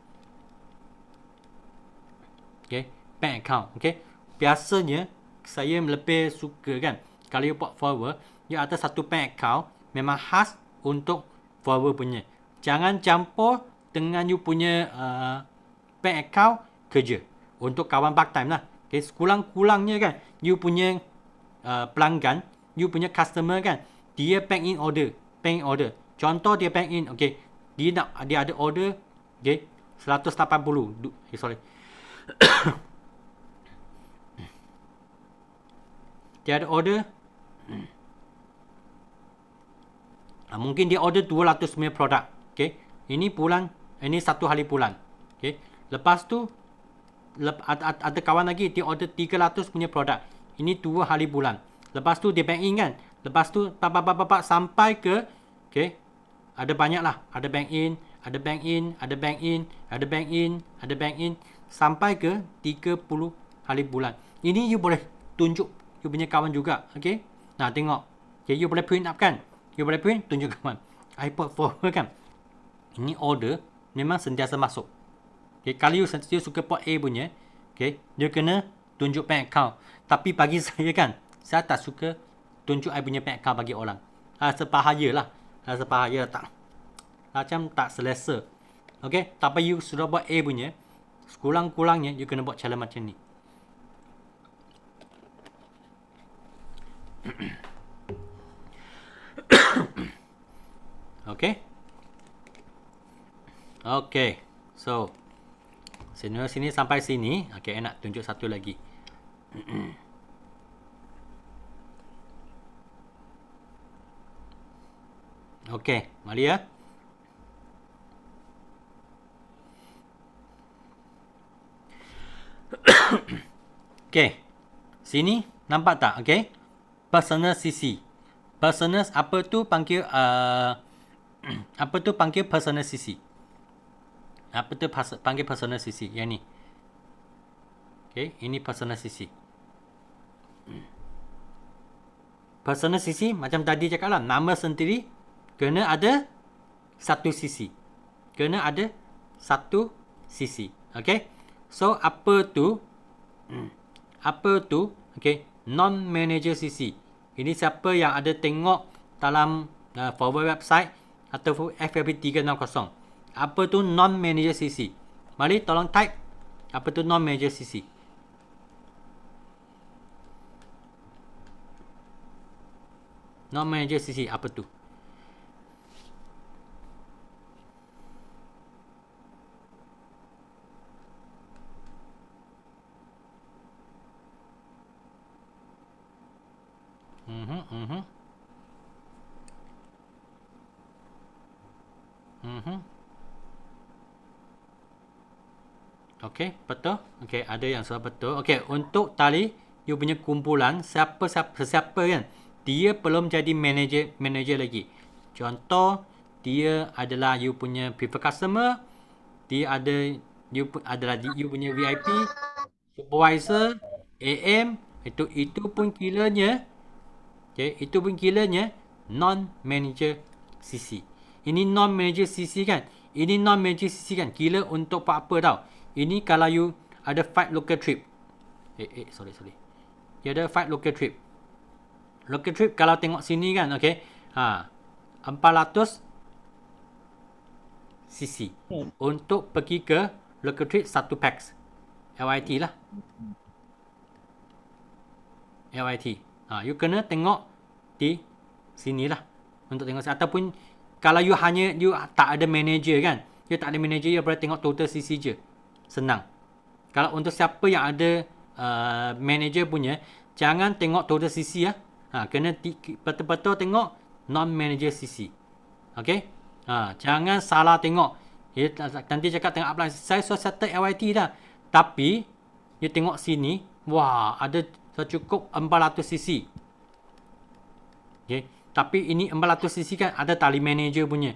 Speaker 1: Okay, bank account. Okay, biasanya saya lebih suka kan, kalau you buat forward, you ada satu bank account memang khas untuk forward punya. Jangan campur dengan you punya bank account kerja. Untuk kawan part time lah. Okay, sekurang-kurangnya kan, you punya pelanggan, you punya customer kan, dia bank in order. Contoh dia bank in, okay, dia ada order, okay, 180. Sorry. Dia ada order. Mungkin dia order 200 punya produk. Okay. Ini satu hari bulan. Okay. Lepas tu ada kawan lagi dia order 300 punya produk. Ini 2 hari bulan. Lepas tu dia bank in kan. Lepas tu sampai ke, okey, ada banyak lah. Ada bank in, ada bank in, ada bank in, ada bank in, ada bank in, sampai ke 30 hari bulan. Ini you boleh tunjuk you punya kawan juga. Okey. Nah, tengok. Okay, you boleh print up kan. You boleh print, tunjuk kawan. iPod forward kan. Ini order memang sentiasa masuk. Okay, kalau you suka port A punya, okay, dia kena tunjuk bank account. Tapi bagi saya kan, saya tak suka tunjuk I punya bank account bagi orang. Rasa bahaya lah. Rasa bahaya tak. Macam tak selesa. Okay, tapi you sudah buat A punya, sekurang-kurangnya you kena buat cara macam ni. Okay. Okay. So, sini sampai sini. Okay, I nak tunjuk satu lagi. Okay, mari ya. Okay. Sini, nampak tak? Okay. Personal CC. Personal, apa tu panggil, apa tu panggil personal CC? Apa tu panggil personal CC? Yang ni. Okay, ini personal CC. Personal CC, macam tadi cakap lah, nama sendiri kena ada satu CC. Kena ada satu CC. Okay. So, apa tu? Apa tu? Okay. Non-manager CC. Ini siapa yang ada tengok dalam forward website atau FFP 360. Apa tu non-manager CC? Mari tolong type. Apa tu non-manager CC? Non-manager CC apa tu? Okey, betul. Okey, ada yang sudah betul. Okey, untuk tali you punya kumpulan siapa kan, dia belum jadi manager lagi. Contoh, dia adalah you punya preferred customer, dia ada you punya VIP, supervisor, AM, itu pun kiranya, okey, itu pun kiranya non manager CC. Ini non manager CC kan? Ini non manager CC kan? Kira untuk apa tau? Ini kalau you ada 5 local trip. Sorry. You ada 5 local trip. Local trip kalau tengok sini kan, okey. 400 cc. Untuk pergi ke local trip 1 packs. LIT lah. LIT. You kena tengok di sini lah. Untuk tengok ataupun kalau you tak ada manager kan. You tak ada manager, you boleh tengok total cc je. Senang. Kalau untuk siapa yang ada manager punya, jangan tengok total CC ya. Kena betul-betul tengok non-manager CC. Okey? Jangan salah tengok. Nanti cakap tengok apply. Saya sudah settle LYT dah. Tapi, you tengok sini, wah, ada cukup 400 CC. Okey? Tapi ini 400 CC kan ada tali manager punya.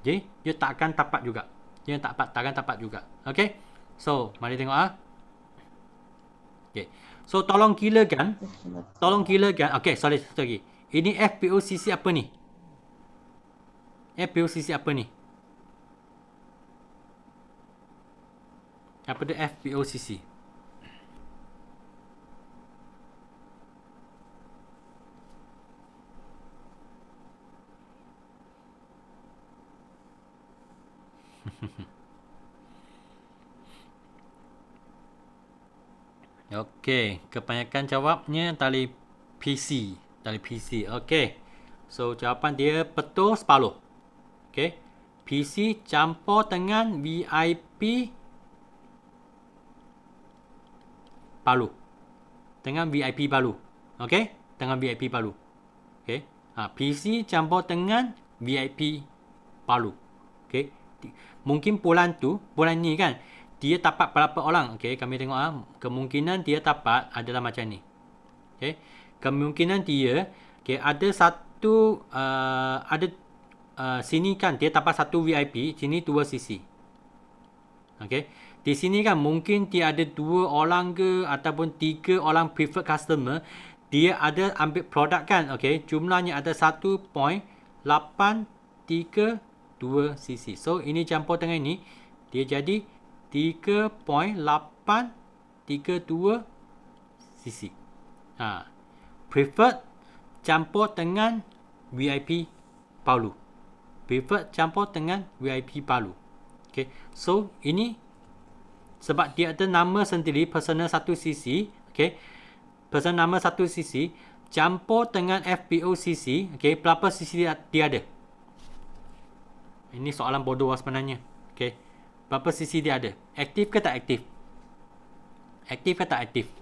Speaker 1: Okey? You takkan dapat juga. You takkan dapat juga. Okey? So, mari tengok Okay. So, tolong kilakan. Okay, sorry, satu lagi. Ini FPOCC apa ni? FPOCC apa ni? Apa tu FPOCC? Okey, kebanyakan jawabnya tali PC. Okey. So, jawapan dia betul separuh. Okey. PC campur dengan VIP Palu. Dengan VIP Palu. Okey? Dengan VIP Palu. Okey. PC campur dengan VIP Palu. Okey. Mungkin bulan ni kan, dia dapat berapa orang? Okey, kami tengok kemungkinan dia dapat adalah macam ni. Okey. kemungkinan dia ada satu sini kan dia dapat satu VIP, sini 2 CC. Di sini kan mungkin dia ada 2 orang ke ataupun 3 orang preferred customer, dia ada ambil produk kan. Jumlahnya ada 1.832 cc. So ini campur dengan ini, dia jadi 3.832 cc. Preferred campur dengan VIP Paulu. Preferred campur dengan VIP Paulu. So ini sebab dia ada nama sendiri, personal 1cc. Personal nama 1cc campur dengan FPO cc. Berapa cc dia ada? Ini soalan bodoh sebenarnya. Berapa cc dia ada? Aktif ke tak aktif? Aktif ke tak aktif?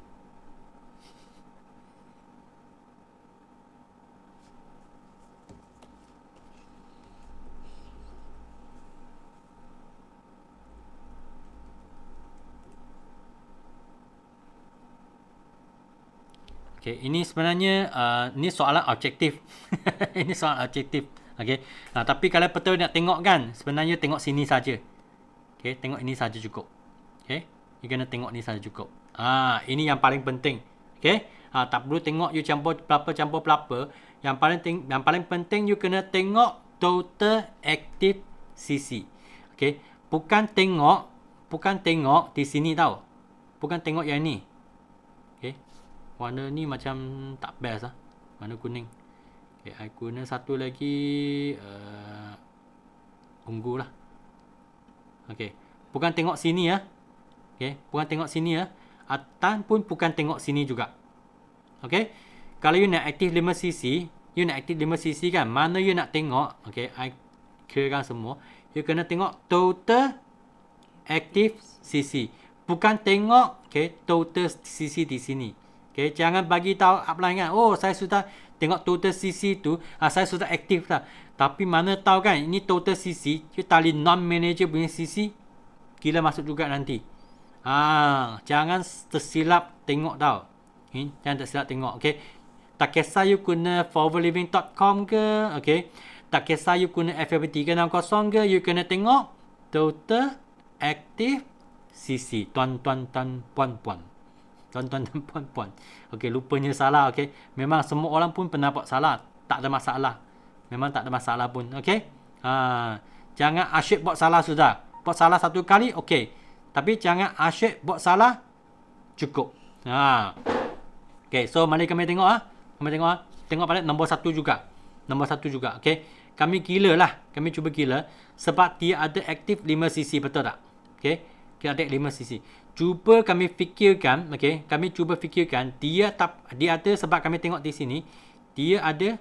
Speaker 1: Ini sebenarnya ini soalan objektif. Ini soalan objektif. Tapi kalau betul nak tengok kan, sebenarnya tengok sini saja. Tengok ini saja cukup. You kena tengok ni saja cukup. Ini yang paling penting. Tak perlu tengok you campur berapa. Yang paling penting you kena tengok total active CC. Bukan tengok di sini tau. Bukan tengok yang ni. Warna ni macam tak best lah. Warna kuning. I guna satu lagi ungu lah. Bukan tengok sini ya. Bukan tengok sini ya. Ataupun bukan tengok sini juga. Kalau you nak aktif 5cc, you nak aktif 5cc kan, mana you nak tengok? I kirakan semua. You kena tengok total active cc. Bukan tengok total cc di sini. Jangan bagi tahu upline kan, oh saya sudah tengok total CC tu, saya sudah aktif dah. Tapi mana tahu kan, ini total CC, you tali non-manager punya CC, gila masuk juga nanti. Jangan tersilap tengok tau. Jangan tersilap tengok. Tak kisah you guna forwardliving.com ke, tak kisah you guna FFP 360 ke, you kena tengok total active CC. Tuan-tuan dan puan-puan. Tuan-tuan dan puan-puan. Lupanya salah. Memang semua orang pun pernah buat salah. Tak ada masalah. Memang tak ada masalah pun. Jangan asyik buat salah sudah. Buat salah satu kali, tapi jangan asyik buat salah, cukup. So mari kami tengok. Tengok balik nombor 1 juga. Nombor 1 juga. Kami gila lah. Kami cuba gila. Sebab dia ada aktif 5cc, betul tak? Dia ada 5cc. Cuba kami fikirkan, kami cuba fikirkan dia ada sebab kami tengok di sini, dia ada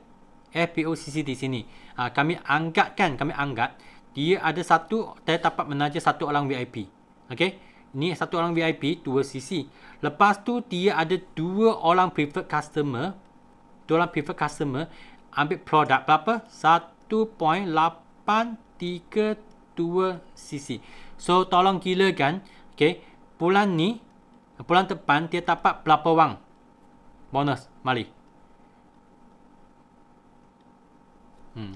Speaker 1: FPOCC di sini. Kami anggap dia ada satu, dia dapat menaja satu orang VIP. Ni satu orang VIP 2cc. Lepas tu dia ada 2 orang preferred customer. 2 orang preferred customer ambil produk berapa? 1.832 cc. So tolong gila kan? Bulan depan dia dapat berapa wang bonus? Mari.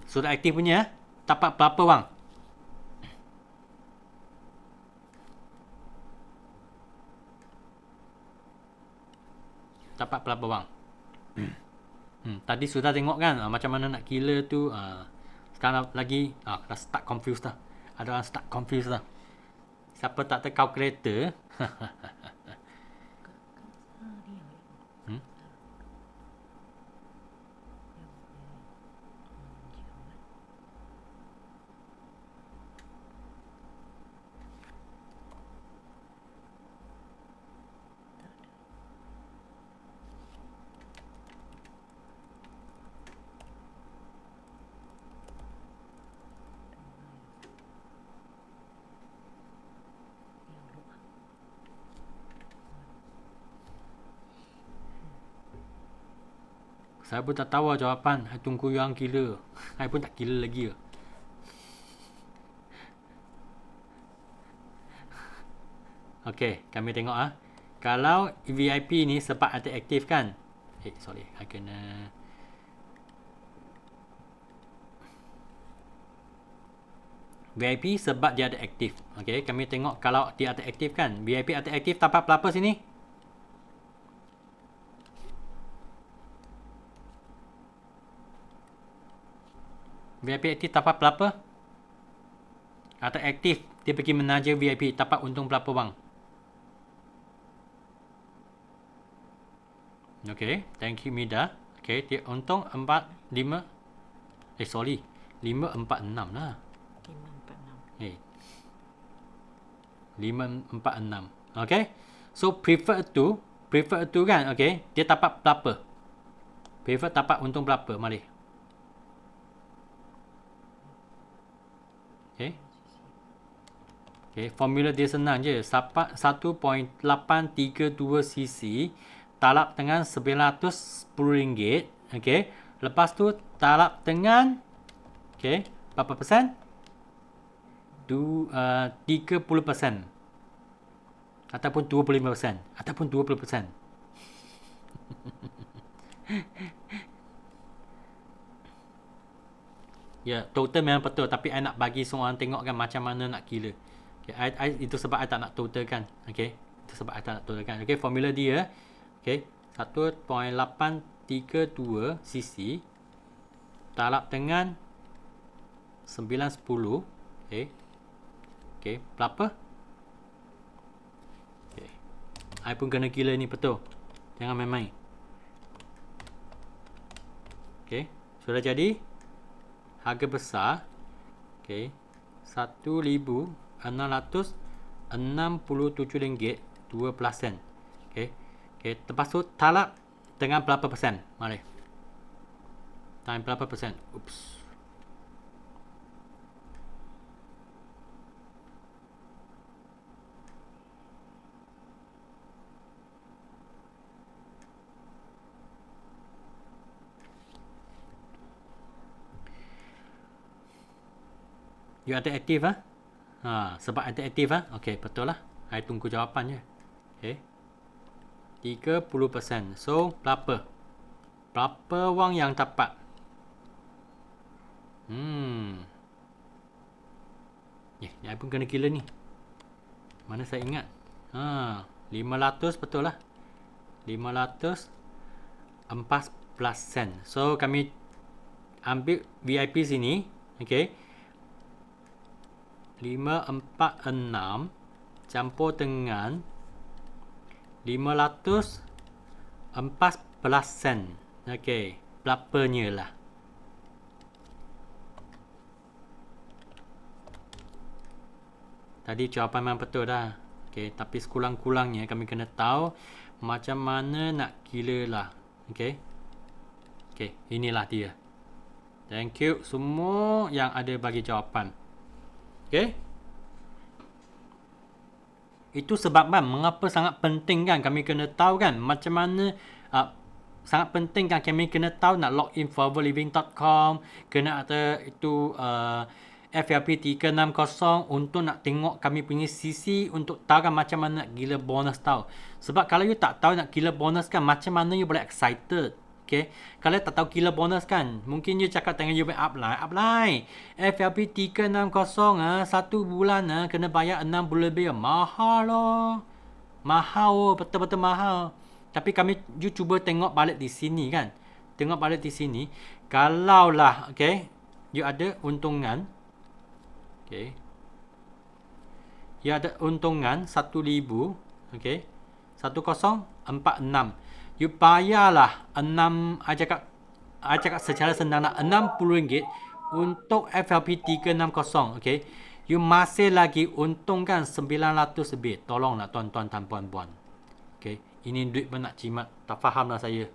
Speaker 1: Sudah aktif punya. Dapat berapa wang? Dapat berapa wang? Tadi sudah tengok kan macam mana nak gila tu. Sekarang lagi dah start confused dah. Ada orang start confused dah. Siapa tak tahu kalkulator? Saya pun tak tahu jawapan. Saya tunggu yang gila. Saya pun tak gila lagi. Kami tengok. Kalau VIP ni sebab ada aktif kan. Sorry, I kena VIP sebab dia ada aktif. Okay, kami tengok kalau dia ada aktif kan. VIP ada aktif dapat berapa sini? VIP aktif dapat berapa? Ada aktif, dia pergi menaja VIP, dapat untung berapa bang? Okay, thank you Mida. Okay, dia untung 4, 5. Sorry. 5, 4, 6 lah. 5, 4, 6. Okay. So, prefer to kan, okay. Dia dapat berapa? Prefer dapat untung berapa? Mari. Okay. Okay, formula dia senang je. 1.832 cc. Talap dengan RM910. Okay. Lepas tu, talap dengan, okay, berapa persen? 30%. Ataupun 25%. Ataupun 20%. Ya, total memang betul. Tapi I nak bagi semua orang tengok kan macam mana nak kira. Okay, itu sebab I tak nak total kan. Okay. Itu sebab I tak nak total kan. Okay, formula dia. Okay. 1.832 cc. Talap dengan 910. Okay. Okay, berapa? Okay. I pun kena kira ni betul. Jangan main-main. Okay. Sudah jadi. Harga besar. Okay. RM1,667.12. Okay. Okay. Lepas tu talap dengan berapa persen? Mari. Time berapa persen? Oops. You ada aktif ah? Sebab ada aktif ah. Okey, betul lah. I tunggu jawapan je. Okey. 30%. So, berapa? Berapa wang yang dapat? I pun kena kira ni. Mana saya ingat? 500 betul lah. 514 sen. So, kami ambil VIP sini. Okey. 546 campur dengan 514 sen. Okey, berapanya lah? Tadi jawapan memang betul dah. Okey, tapi sekurang-kurangnya kami kena tahu macam mana nak kira lah. Okey. Okey, inilah dia. Thank you semua yang ada bagi jawapan. Okay. Itu sebab kan mengapa sangat penting kan kami kena tahu kan macam mana sangat penting kan kami kena tahu nak login foreverliving.com, kena ada itu FLP 360 untuk nak tengok kami punya CC untuk tahu kan macam mana nak gila bonus tahu. Sebab kalau you tak tahu nak gila bonus kan macam mana you boleh excited. Okay. Kalau tak tahu killer bonus kan, mungkin you cakap dengan you apply. FLP 360 satu bulan kena bayar 6 bulan lebih. Mahal loh. Mahal oh, betul-betul mahal. Tapi you cuba tengok balik di sini kan. Tengok balik di sini. Kalaulah, okay, you ada untungan. Okay. You ada untungan 1,000. Okay. 1046. You bayarlah I cakap secara senang lah RM60 untuk FLP 360. Okay. You masih lagi untungkan 900 lebih. Tolonglah tuan-tuan dan puan-puan. Okay. Ini duit pun nak cimat. Tak faham lah saya.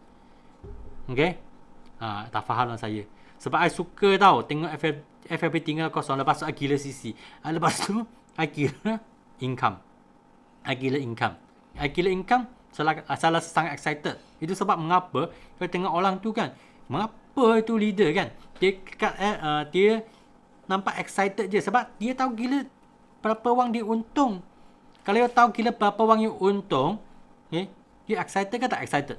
Speaker 1: Okay. Tak faham lah saya. Sebab I suka tau tengok FLP 360. Lepas tu I gila CC. Lepas tu I gila income. Salah sangat excited. Itu sebab mengapa kalau tengok orang tu kan, mengapa itu leader kan, dia nampak excited je sebab dia tahu gila berapa wang dia untung. Kalau you tahu gila berapa wang you untung, okay, you excited ke tak excited?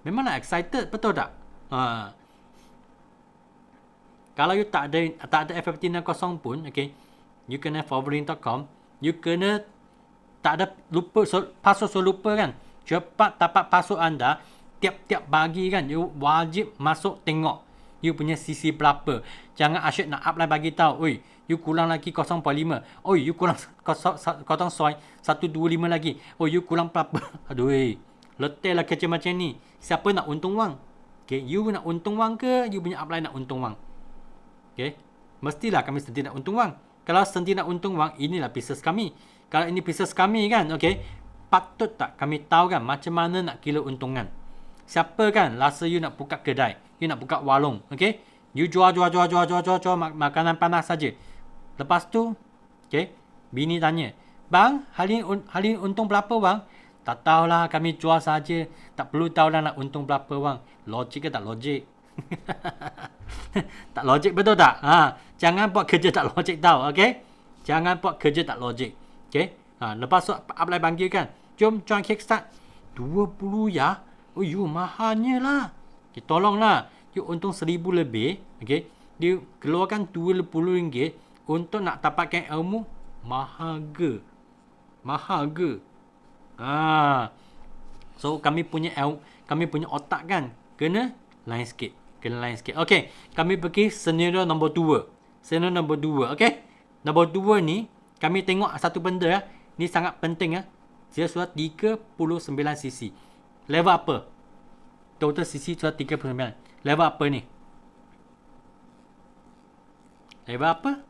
Speaker 1: Memanglah excited, betul tak? Kalau you tak ada FFT 60 pun, okay, you kena forwarding.com, you kena tak ada lupa password, so lupa kan. Cepat dapat password anda, tiap-tiap pagi kan, you wajib masuk tengok you punya CC berapa. Jangan asyik nak upline bagi tahu, oi, you kurang lagi 0.5. Oi, you kurang 125 lagi. Oh, you kurang berapa? Aduh, letih lah kerja macam ni. Siapa nak untung wang? Okay, you nak untung wang ke you punya upline nak untung wang? Okay, mestilah kami sendiri nak untung wang. Kalau sendiri nak untung wang, inilah bisnes kami. Kalau ini bisnes kami kan, okay, patut tak kami tahu kan macam mana nak kira untungan. Siapa kan rasa you nak buka kedai, you nak buka warung, okay, you jual makanan panas saja. Lepas tu, okay, bini tanya, bang, hari ini untung berapa bang? Tak tahulah, kami jual saja. Tak perlu tahulah nak untung berapa bang. Logik ke tak logik? Tak logik, betul tak? Jangan buat kerja tak logik tau, okay? Jangan buat kerja tak logik, okay? Lepas tu apply panggil kan, jom join Kickstart 20 ya. Oh, you mahalnya lah. Okay, tolonglah, you untung 1000 lebih, okay, dia keluarkan RM20 untuk nak dapatkan ilmu. Mahal ke? So kami punya otak kan kena lain sikit. Okay, kami pergi senario nombor 2. Okay, nombor 2 ni kami tengok satu benda ya. Ni sangat penting ya. Dia sudah 39 cc. Level apa? Total cc sudah 39. Level apa ni? Level apa?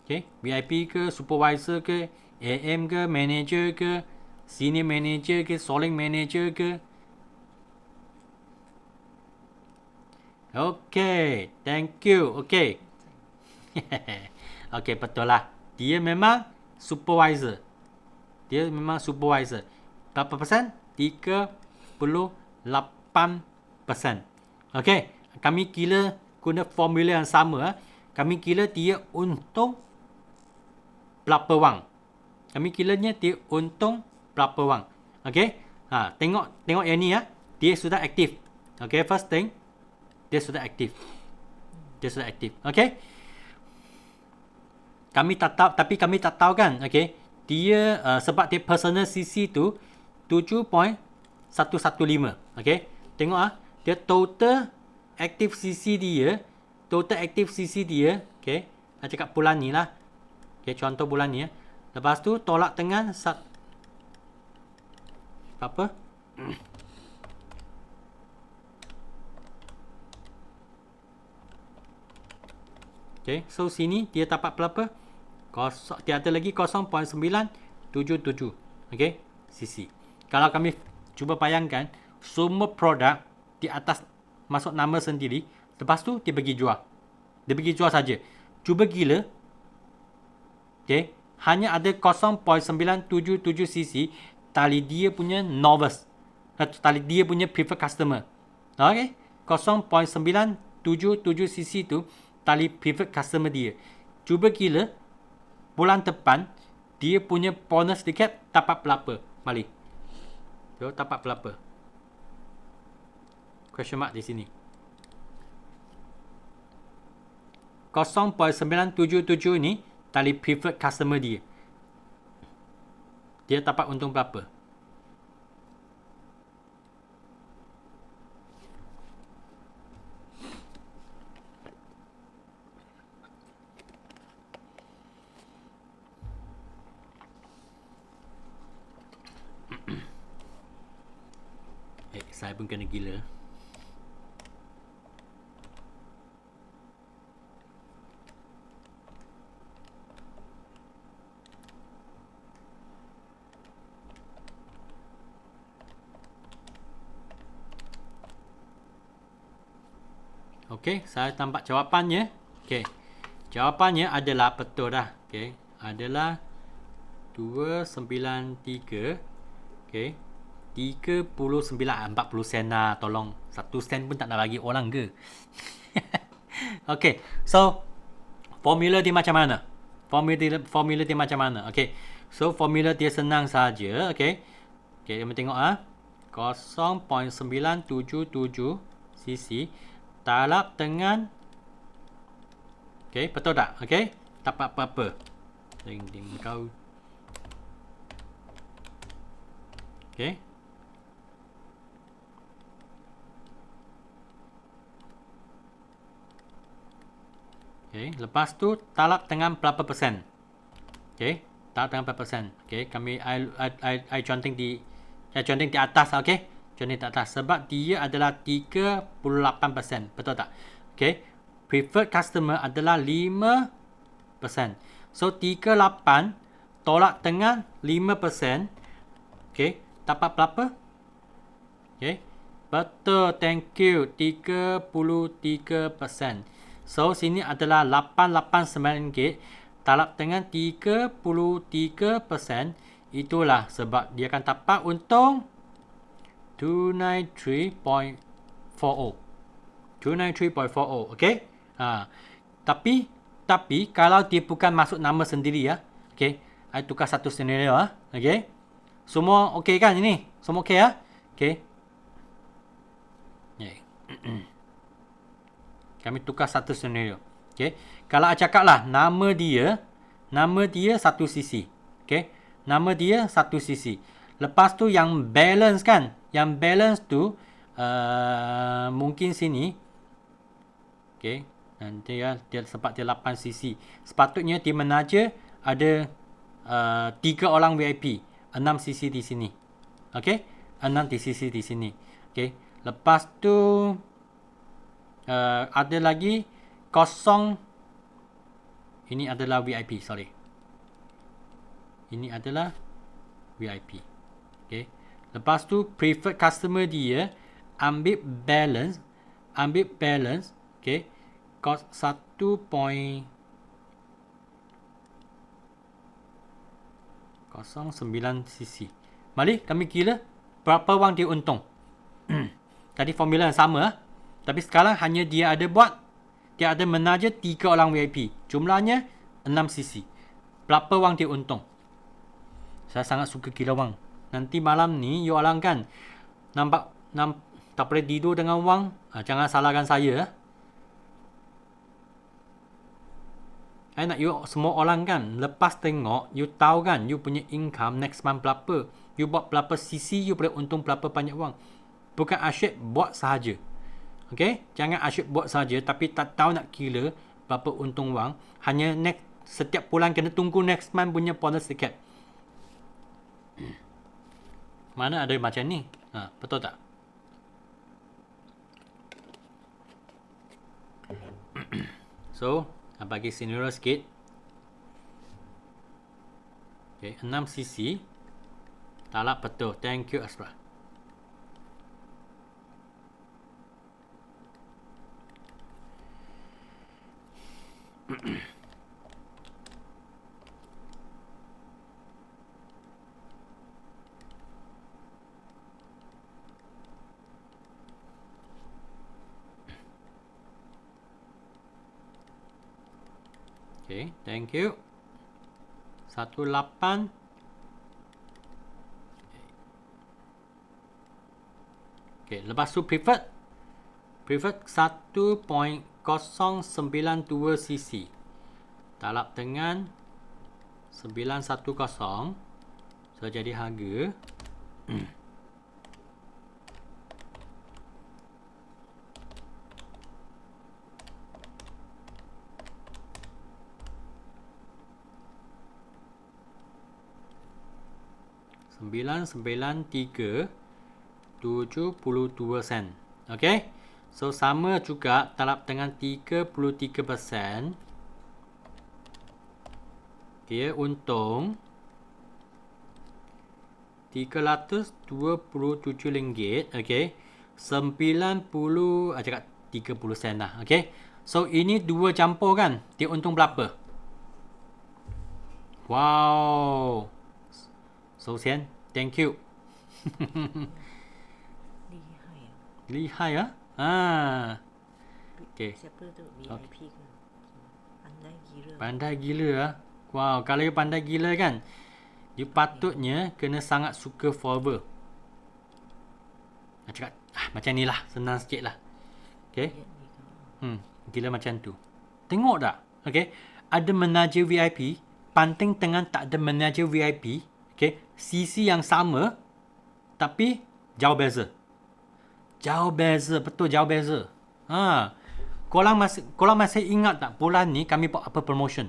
Speaker 1: Okay, VIP ke, supervisor ke, AM ke, manager ke, senior manager ke, soling manager ke? Okay, thank you. Okay. Okay, betul lah. Dia memang supervisor. Berapa persen? 38%. Okay, kami kira guna formula yang sama. Kami kira dia untung berapa wang. Kami kiranya dia untung berapa wang. Okay, tengok yang ni ya. Dia sudah aktif. Okay, first thing, dia sudah aktif. Okay, kami tak tahu kan, okay, dia sebab dia personal CC tu 7.115. Okay, tengok dia total active CC dia, okay, saya cakap bulan ni lah. Okay, contoh bulan ni ya. Lepas tu tolak dengan apa? Okay, so sini dia dapat berapa? Dia ada lagi 0.977. Okay, cc. Kalau kami cuba bayangkan semua produk di atas masuk nama sendiri, lepas tu dia pergi jual. Saja. Cuba gila. Okay, hanya ada 0.977 cc tali dia punya novice. Tali dia punya preferred customer. Okay, 0.977 cc tu tali preferred customer dia. Cuba gila bulan depan dia punya bonus dekat dapat berapa? Mari. Yo, dapat berapa? Question mark di sini. 0.977 ni tali preferred customer dia. Dia dapat untung berapa? Saya pun kena gila. Okey, saya tampak jawapannya. Okey. Jawapannya adalah betul dah. Okey, adalah 293. Okey. 39, 40 sen lah. Tolong, 1 sen pun tak nak bagi orang ke? Okay, so formula dia macam mana? Formula dia macam mana? Okay, so formula dia senang saja. Okay, kita tengok 0.977 cc talap dengan okey, betul tak? Okey, tak apa-apa. Ding kau. Okey. Okey, lepas tu talap dengan berapa persen? Okey, talap dengan berapa persen? Okey, kami I counting di atas, okey. Counting di atas sebab dia adalah 38%, betul tak? Okey. Preferred customer adalah 5%. So 38 tolak dengan 5%. Okey, dapat berapa? Okey. Betul, thank you. 33%. So sini adalah RM889 talap dengan 33%. Itulah sebab dia akan dapat untung 293.40. 293.40, okey? Tapi kalau dia bukan masuk nama sendiri ya. Okey. I tukar satu senario okey. Semua okey kan ini? Semua okey ya? Okey. Kami tukar satu senario. Okey. Kalau I cakaplah nama dia 1 cc. Okey. Nama dia 1 cc. Lepas tu yang balance kan? Yang balance tu mungkin sini. Okey. Nanti ya, dia sebab dia 8 cc. Sepatutnya di menaja ada 3 orang VIP. 6 cc di sini. Okey. 6 cc di sini. Okey. Lepas tu ada lagi kosong. Ini adalah VIP, sorry. Ini adalah VIP. Okey. Lepas tu preferred customer dia ambil balance, okey. Cost 1.09 cc. Mari kami kira berapa wang dia untung. Tadi formula yang sama tapi sekarang hanya dia ada menaja 3 orang VIP. Jumlahnya 6 cc. Berapa wang dia untung? Saya sangat suka kira wang. Nanti malam ni you orang kan nampak tak boleh tidur dengan wang. Jangan salahkan saya. I nak you semua orang kan lepas tengok, you tahu kan you punya income next month berapa. You buat berapa cc, you boleh untung berapa banyak wang. Bukan asyik buat sahaja. Okay? Jangan asyik buat sahaja tapi tak tahu nak kira berapa untung wang. Hanya setiap bulan kena tunggu next month punya bonus ticket. Mana ada macam ni? Betul tak? So, bagi senior sikit. Okay, 6 cc. Talap betul. Thank you Asra. Okay, thank you. 18. Okay, lepas tu preferred 1.092 cc. Talap dengan 910. So jadi harga 993.72 sen. Okey. So sama juga talap dengan 33%. Dia untung RM327. Okey. 90 cakap 30 sen lah. Okey. So ini dua campur kan? Dia untung berapa? Wow. So Sian, thank you. Lihai ya? Okay.
Speaker 2: Siapa tu? VIP ke? Pandai gila.
Speaker 1: Pandai gila ah. Wow, kalau you pandai gila kan, you patutnya kena sangat suka Forever. Nak cakap macam ni lah, senang sikit lah. Okay.
Speaker 2: Viet ni kan.
Speaker 1: Gila macam tu. Tengok tak? Okay. Ada menaja VIP, Panting Tengah tak ada menaja VIP. Okay. Sisi yang sama, tapi jauh beza. Jauh beza, betul jauh beza. Korang masih ingat tak bulan ni kami buat apa promotion?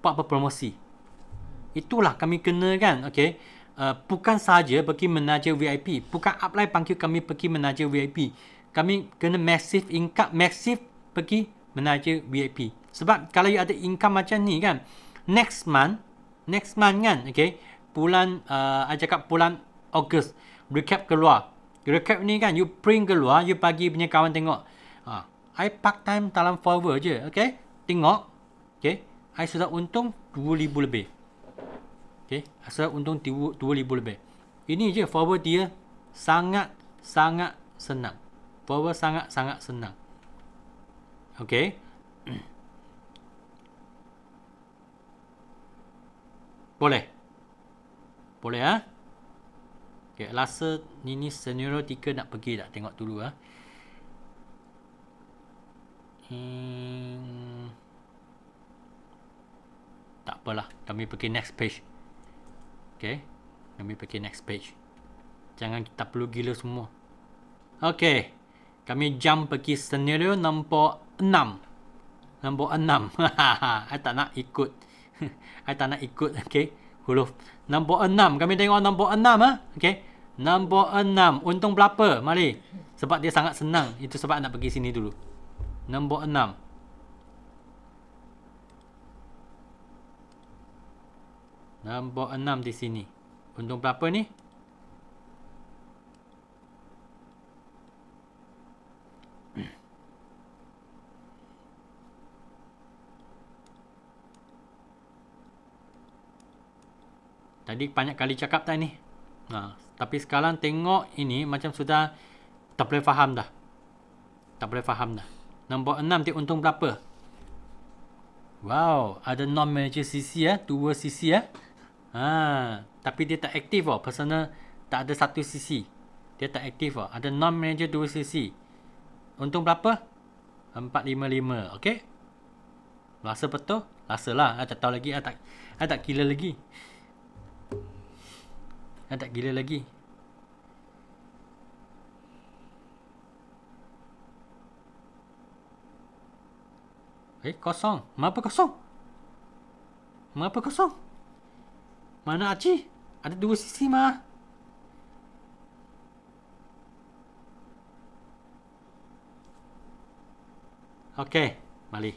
Speaker 1: Buat apa promosi? Itulah kami kena kan, okay. Bukan saja pergi menaja VIP, bukan upline panggil kami pergi menaja VIP. Kami kena massive income, massive pergi menaja VIP. Sebab kalau you ada income macam ni kan, next month kan, okay, bulan, I cakap bulan Ogos, recap keluar. Recap ni kan, you print keluar, you bagi punya kawan tengok. I part time dalam forward je, okay. Tengok, okay, I sudah untung 2,000 lebih. Okay, asal untung 2,000 lebih. Ini je forward dia sangat senang. Forward sangat senang. Okay. Boleh ha? Okay, rasa ni scenario 3 nak pergi tak? Tengok dulu ha. Tak apalah, kami pergi next page. Okay, kami pergi next page. Jangan kita perlu gila semua. Okay, kami jump pergi scenario nombor 6. Nombor 6. I tak nak ikut. I tak nak ikut, okay, huruf. Nombor 6, kami tengok nombor 6 ha. Okay, nombor 6. Untung berapa? Mari. Sebab dia sangat senang. Itu sebab nak pergi sini dulu. Nombor 6. Nombor 6 di sini. Untung berapa ni? Tadi banyak kali cakap tak ni? Tapi sekarang tengok ini macam sudah tak boleh faham dah. Tak boleh faham dah. Nombor 6 dia untung berapa? Wow, ada non-manager CC ya, 2 CC ya. Tapi dia tak aktif personal tak ada 1 CC. Dia tak aktif Ada non-manager 2 CC. Untung berapa? 455. Okey. Rasa betul? Rasalah. I tak tahu lagi. I tak gila lagi. I tak gila lagi. Kosong. Mengapa kosong? Mengapa kosong? Mana Aci? Ada 2 sisi mah. Okey, mari.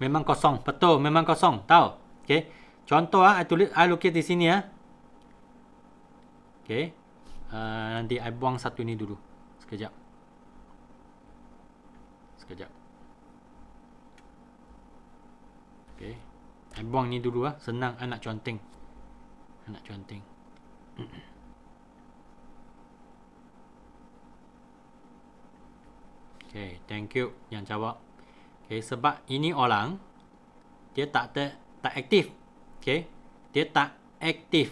Speaker 1: Memang kosong, betul, memang kosong. Tahu? Okey. Contoh I lukis di sini ya. Okey. Nanti I buang satu ni dulu. Sekejap. Okey. I buang ni dulu senang I nak conteng. Okay, thank you yang jawab. Okay, sebab ini orang dia tak aktif. Okay, dia tak aktif.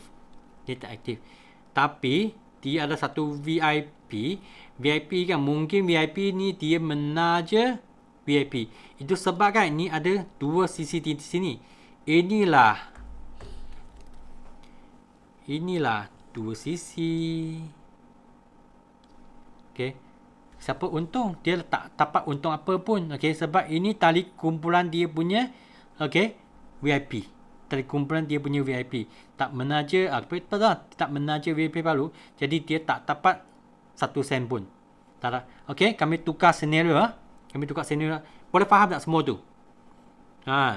Speaker 1: Tapi dia ada satu VIP. VIP kan, mungkin VIP ni dia menaja VIP. Itu sebab kan ni ada 2 sisi di sini. Inilah 2 sisi. Okay. Siapa untung? Dia tak dapat untung apa pun. Okay. Sebab ini tali kumpulan dia punya VIP. Tali kumpulan dia punya VIP. Tak menaja tak menaja VIP baru. Jadi dia tak dapat 1 sen pun. Okay. Kami tukar senario. Boleh faham tak semua tu?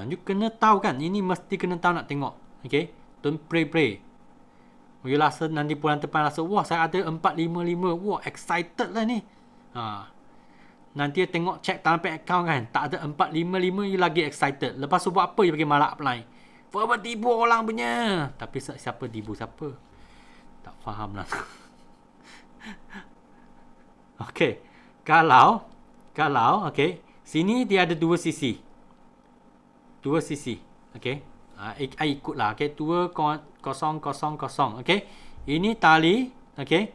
Speaker 1: You kena tahu kan. Ini mesti kena tahu nak tengok. Okay. Don't pray. You rasa nanti bulan depan rasa, wah saya ada 455. Wah excited lah ni. Nanti tengok check dalam bank account kan, tak ada 455, you lagi excited. Lepas tu buat apa you pergi malak apply? Forward tipu orang punya. Tapi siapa tipu siapa? Tak faham lah. Okay. Kalau okay, sini dia ada 2 sisi. Okay. I ikut lah. Okay. 2 0 0 0. Okay. Ini tali. Okay.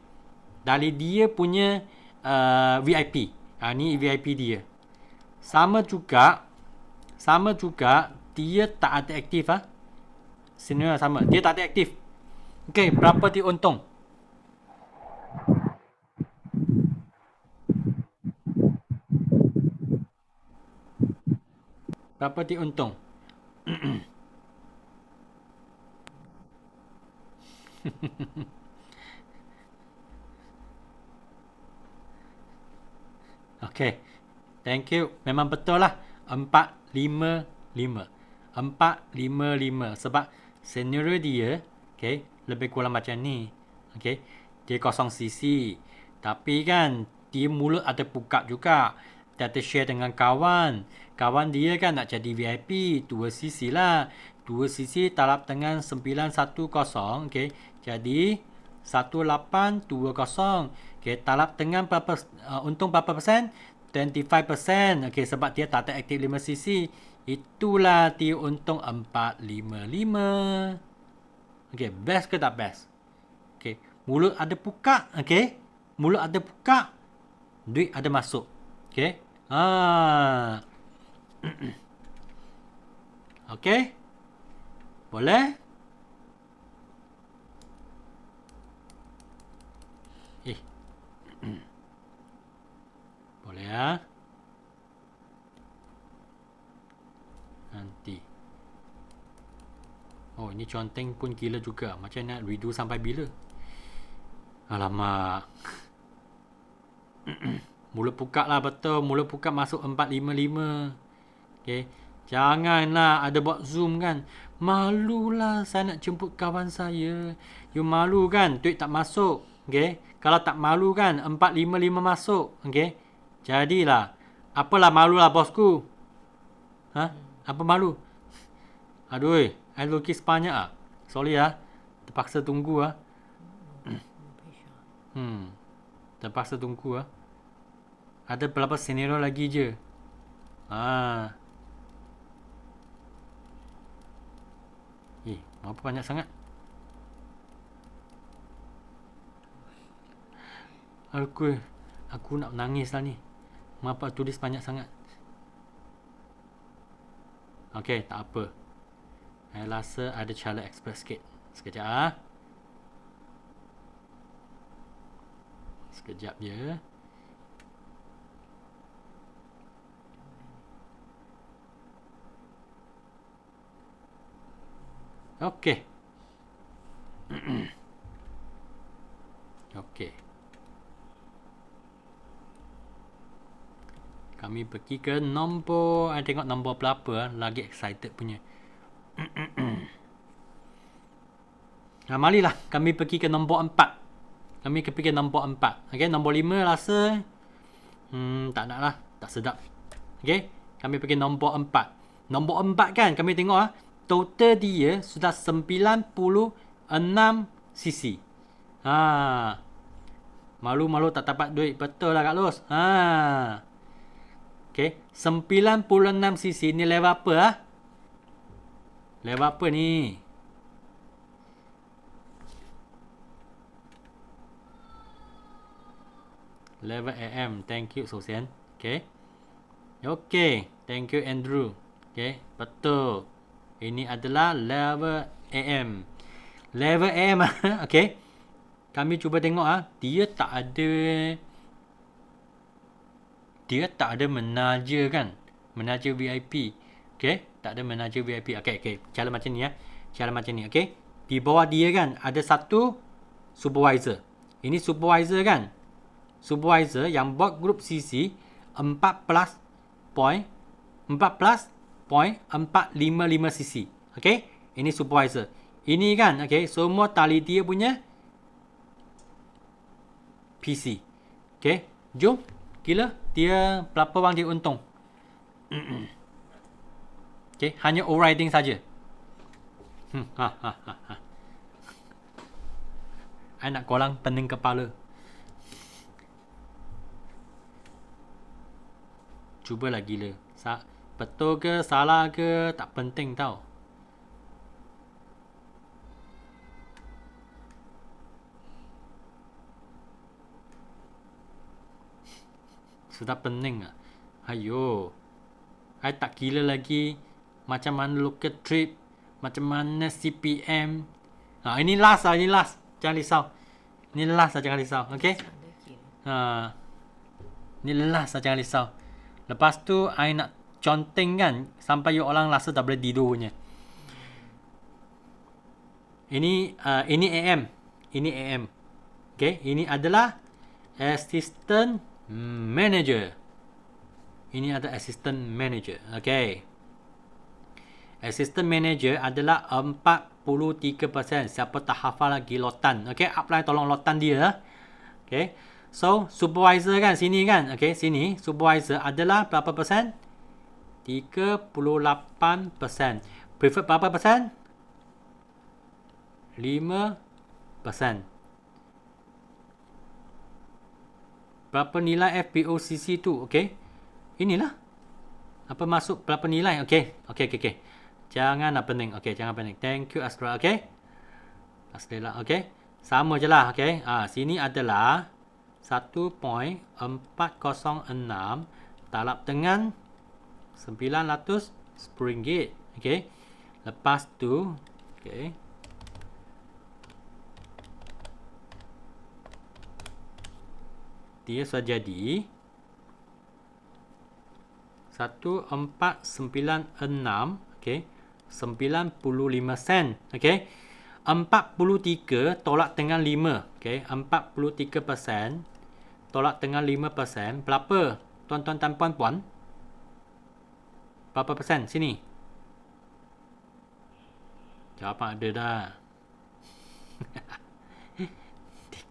Speaker 1: dari dia punya VIP. Ni VIP dia. Sama juga dia tak ada aktif Senior sama. Dia tak ada aktif. Okey, berapa dia untung? Berapa dia untung? Okey. Thank you. Memang betul lah. 455. 455. Sebab senior dia, okay, lebih kurang macam ni. Okay. Dia 0cc. Tapi kan, dia mulut ada buka juga. Dia ada share dengan kawan. Kawan dia kan nak jadi VIP. 2cc lah. 2cc talap dengan 910. Okay. Jadi, 1820. Okay. Talap dengan berapa, untung berapa persen? 25%. Okay, sebab dia tak ada aktif 5cc. Itulah dia untung 455. Okay, best ke tak best? Okay, mulut ada buka. Okay, mulut ada buka. Duit ada masuk. Okay. Okay. Boleh? Boleh nanti. Oh, ini conteng pun gila juga. Macam nak redo sampai bila? Alamak. Mulut buka lah betul. Mulut buka masuk 455. Okay. Janganlah ada buat zoom kan. Malulah saya nak jemput kawan saya. You malu kan? Duit tak masuk. Okay. Kalau tak malu kan 455 masuk. Okay. Jadilah. Apalah malulah bosku. Apa malu? Aduh, I lukis banyak Sorry terpaksa tunggu terpaksa tunggu Ada berapa scenario lagi je. Apa banyak sangat? Aku nak nangis lah ni. Mengapa tulis banyak sangat? Okey, tak apa. Saya rasa ada cara expert sikit. Sekejap Sekejap je. Okey. Okey. Kami pergi ke nombor, saya tengok nombor berapa lagi excited punya. Marilah kami pergi ke nombor 4. Kami pergi ke nombor 4. Okey, nombor 5 rasa tak nak lah, tak sedap. Okey, kami pergi nombor 4. Nombor 4 kan kami tengok total dia sudah 96cc. Malu-malu tak dapat duit. Betul lah Kak Los. Okay. 96cc ni level apa Level apa ni? Level AM. Thank you Sosian. Okay. Okay. Thank you Andrew. Okay. Betul. Ini adalah level AM. Level AM. Okay. Kami cuba tengok dia tak ada menaja kan. Menaja VIP. Okay. Tak ada menaja VIP. Okay. Cara macam ni Cara macam ni. Okay. Di bawah dia kan ada satu supervisor. Ini supervisor kan. Supervisor yang buat group CC 14.455cc. Okay. Ini supervisor. Ini kan. Okay. Semua tali dia punya PC. Okay. Jom. Gila. Dia berapa wang dia untung. Okay. Hanya overriding saja. I nak korang pening kepala. Cubalah gila. Betul ke salah ke tak penting tau. Sudah pening lah. Ayo. I tak gila lagi. Macam mana local trip. Macam mana CPM. Ini last lah. Ini last. Jangan risau. Ini last lah. Jangan risau. Okay.
Speaker 2: Anda kira.
Speaker 1: Ini last lah. Jangan risau. Lepas tu, I nak conteng kan. Sampai orang rasa tak boleh tidurnya. Ini AM. Ini AM. Okay. Ini adalah Assistant Manager. Ini ada Assistant Manager. Okay. Assistant Manager adalah 43%. Siapa tak hafal lagi lotan. Okay. Upline tolong lotan dia. Okay. So, Supervisor kan. Sini kan. Okay. Sini. Supervisor adalah berapa persen? 38%. Preferred berapa persen? 5%. Berapa nilai FPOCC tu? Okay. Inilah. Apa masuk berapa nilai? Okay. Jangan nak pening. Okay, jangan pening. Thank you, Astra. Okay. Astra. Okay. Sama je lah. Okay. Sini adalah 1.406 talab dengan RM910. Okay. Lepas tu. Okay. Dia sudah jadi 1496, okey, 95 sen, okey. 43 tolak dengan 5, okey. 43% tolak dengan 5%, berapa? Tuan-tuan dan puan-puan? Berapa persen? Sini. Jawapan ada dah.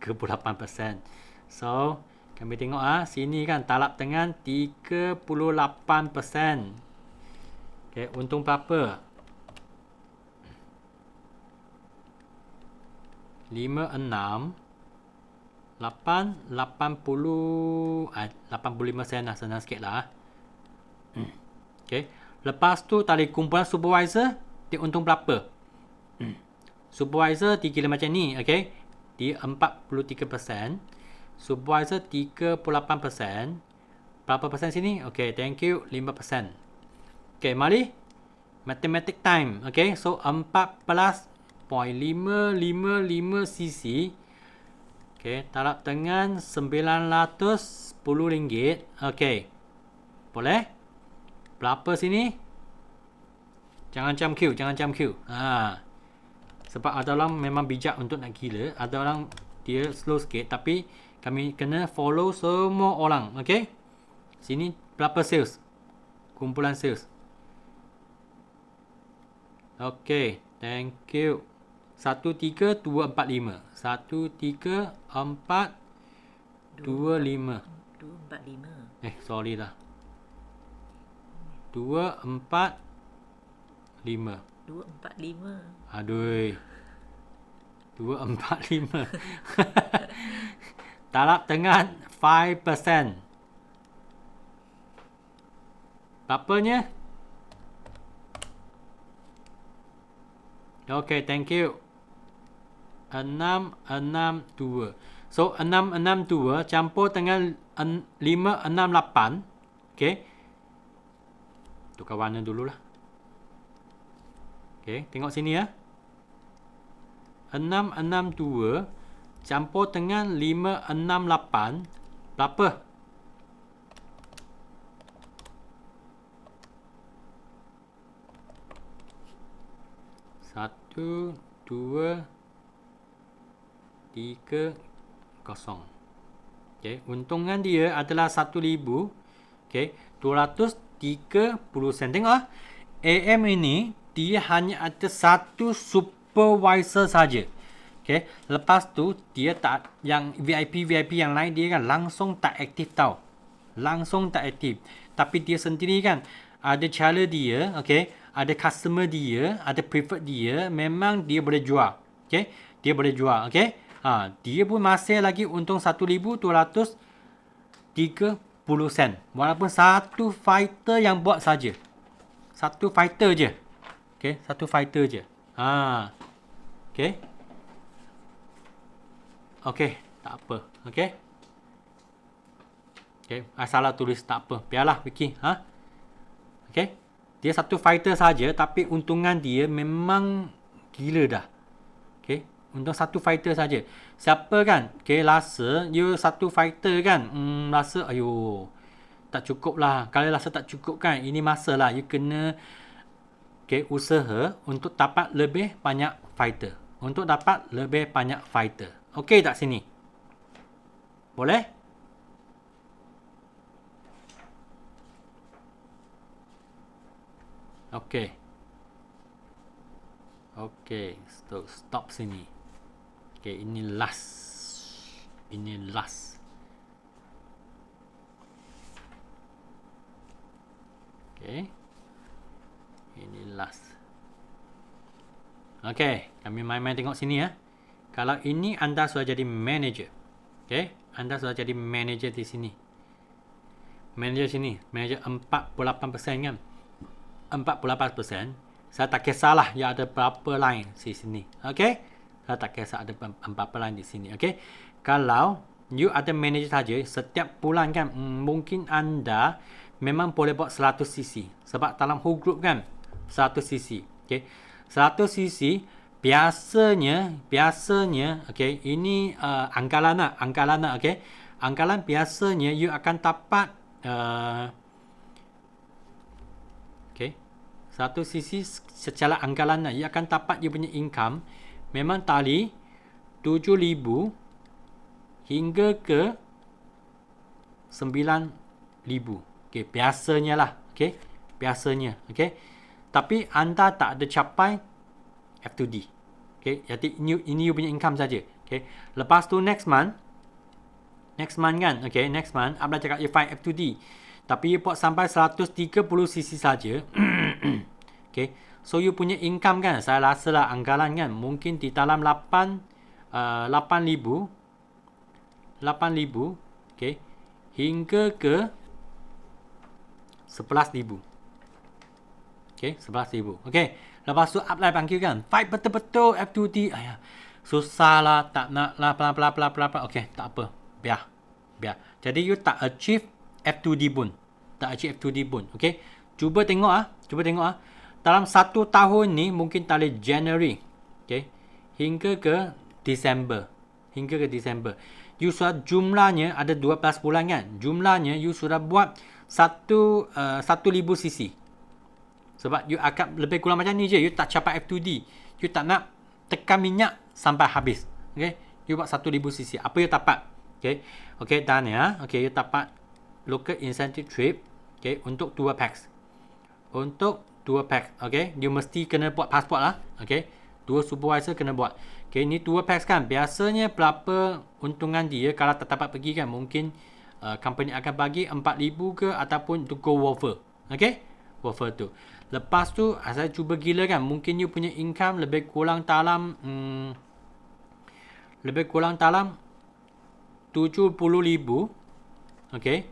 Speaker 1: 38%. So, kami tengok sini kan talab dengan 38%. Okey, untung berapa? 56 80 85 sen lah, senang sikit lah. Okey, lepas tu tali kumpulan supervisor dia untung berapa? Supervisor dia kira macam ni, okey. Dia 43%. Supervisor 38%. Berapa persen sini? Okay, thank you. 5%. Okay, mari. Mathematic time. Okay, so 14.555 cc. Okay, talab dengan RM910. Okay. Boleh? Berapa sini? Jangan jam Q. Sebab ada orang memang bijak untuk nak gila. Ada orang dia slow sikit. Tapi kami kena follow semua orang. Okay. Sini berapa sales? Kumpulan sales. Okay. Thank you. 13245. 13425.
Speaker 2: 245.
Speaker 1: Sorry lah. 245.
Speaker 2: 245.
Speaker 1: Aduh. 245. Talab dengan 5%. Berapanya? Okay, thank you. 662. So, 662 campur dengan 568. Okay. Tukar warna dululah. Okay, tengok sini ya. 662 campur dengan 568 berapa? Satu, dua, 3, 0. Okay, untungan dia adalah 1,000. Okay, 230 sen. Tengok AM ini dia hanya ada satu supervisor saja. Okay. Lepas tu dia tak, yang VIP yang lain dia kan langsung tak aktif tau. Langsung tak aktif. Tapi dia sendiri kan ada cara dia, okay, ada customer dia, ada preferred dia, memang dia boleh jual. Okay. Dia boleh jual, okay. Dia pun masih lagi untung 1,230 sen. Walaupun satu fighter yang buat saja. Satu fighter je. Okay, satu fighter je. Okay. Okay, tak apa. Okay. Okay, salah tulis tak apa. Biarlah Vicky. Ha? Okay. Dia satu fighter saja tapi untungan dia memang gila dah. Okay. Untung satu fighter saja. Siapa kan? Okay, rasa you satu fighter kan? Rasa ayo tak cukup lah. Kalau rasa tak cukup kan, ini masa lah. You kena usaha untuk dapat lebih banyak fighter. Untuk dapat lebih banyak fighter. Okay tak sini? Boleh? Okay. Okay. Stop sini. Okay, ini last. Ini last. Okay. Ini last. Okay, kami main-main tengok sini ya. Kalau ini anda sudah jadi manager. Okay, anda sudah jadi manager di sini. Manager sini, manager 48% kan. 48%. Saya tak kisahlah ya ada berapa line di sini. Okay, saya tak kisah ada berapa line di sini. Okay, kalau you ada manager saja, setiap bulan kan, mungkin anda memang boleh buat 100 cc. Sebab dalam whole group kan, 100 cc. Okay, 100 cc biasanya, okay, ini anggalan lah, okay. Anggalan biasanya you akan dapat, okay, 1 cc secara anggalan lah, you akan dapat you punya income memang tali 7,000 hingga ke 9,000. Okay, biasanya lah. Okay, biasanya. Okay, tapi anda tak ada capai F2D. Okay, jadi ini you punya income saja. Okay, lepas tu next month kan. Okay, next month Abang cakap you find F2D, tapi you buat sampai 130 cc saja. Okay, so you punya income kan, saya rasa lah anggaran kan, mungkin di dalam 8,000, okay, hingga ke 11,000. Okay, 11,000. Okay, lepas tu apply panggil kan, fight betul-betul F2D. Ayah, susah lah, tak nak lah, pelan-pelan. Okay, tak apa, biar. Jadi you tak achieve F2D pun. Okay, cuba tengok dalam 1 tahun ni mungkin dari January, okay, hingga ke Disember. You sudah jumlahnya ada 12 bulan kan. Jumlahnya you sudah buat 1,000 cc. Sebab you akan lebih kurang macam ni je. You tak capai F2D. You tak nak tekan minyak sampai habis. Okay, you buat 1,000 cc. Apa you dapat? Okay, dan ya. Okay, you dapat local incentive trip. Okay, untuk 2 packs. Okay, you mesti kena buat pasport lah. Okay, 2 supervisor kena buat. Okay, ni 2 packs kan. Biasanya berapa untungan dia kalau tak dapat pergi kan. Mungkin company akan bagi 4,000 ke ataupun to go wafer. Okay, wafer tu. Lepas tu saya cuba gila kan. Mungkin you punya income lebih kurang dalam 70,000. Okay,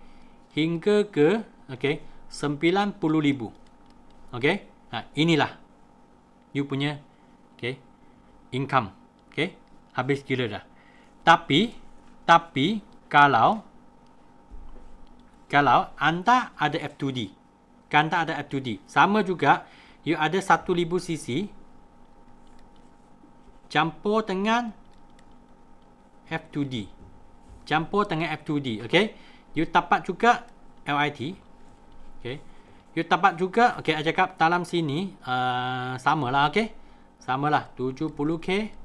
Speaker 1: hingga ke, okay, 90,000. Okay, inilah you punya, okay, income. Okay, habis gila dah. Tapi kalau anda ada F2D, sama juga you ada 1,000 cc campur dengan F2D. Okay, you dapat juga LIT. Okay, you dapat juga, okay, saya cakap dalam sini samalah. Okay, samalah 70k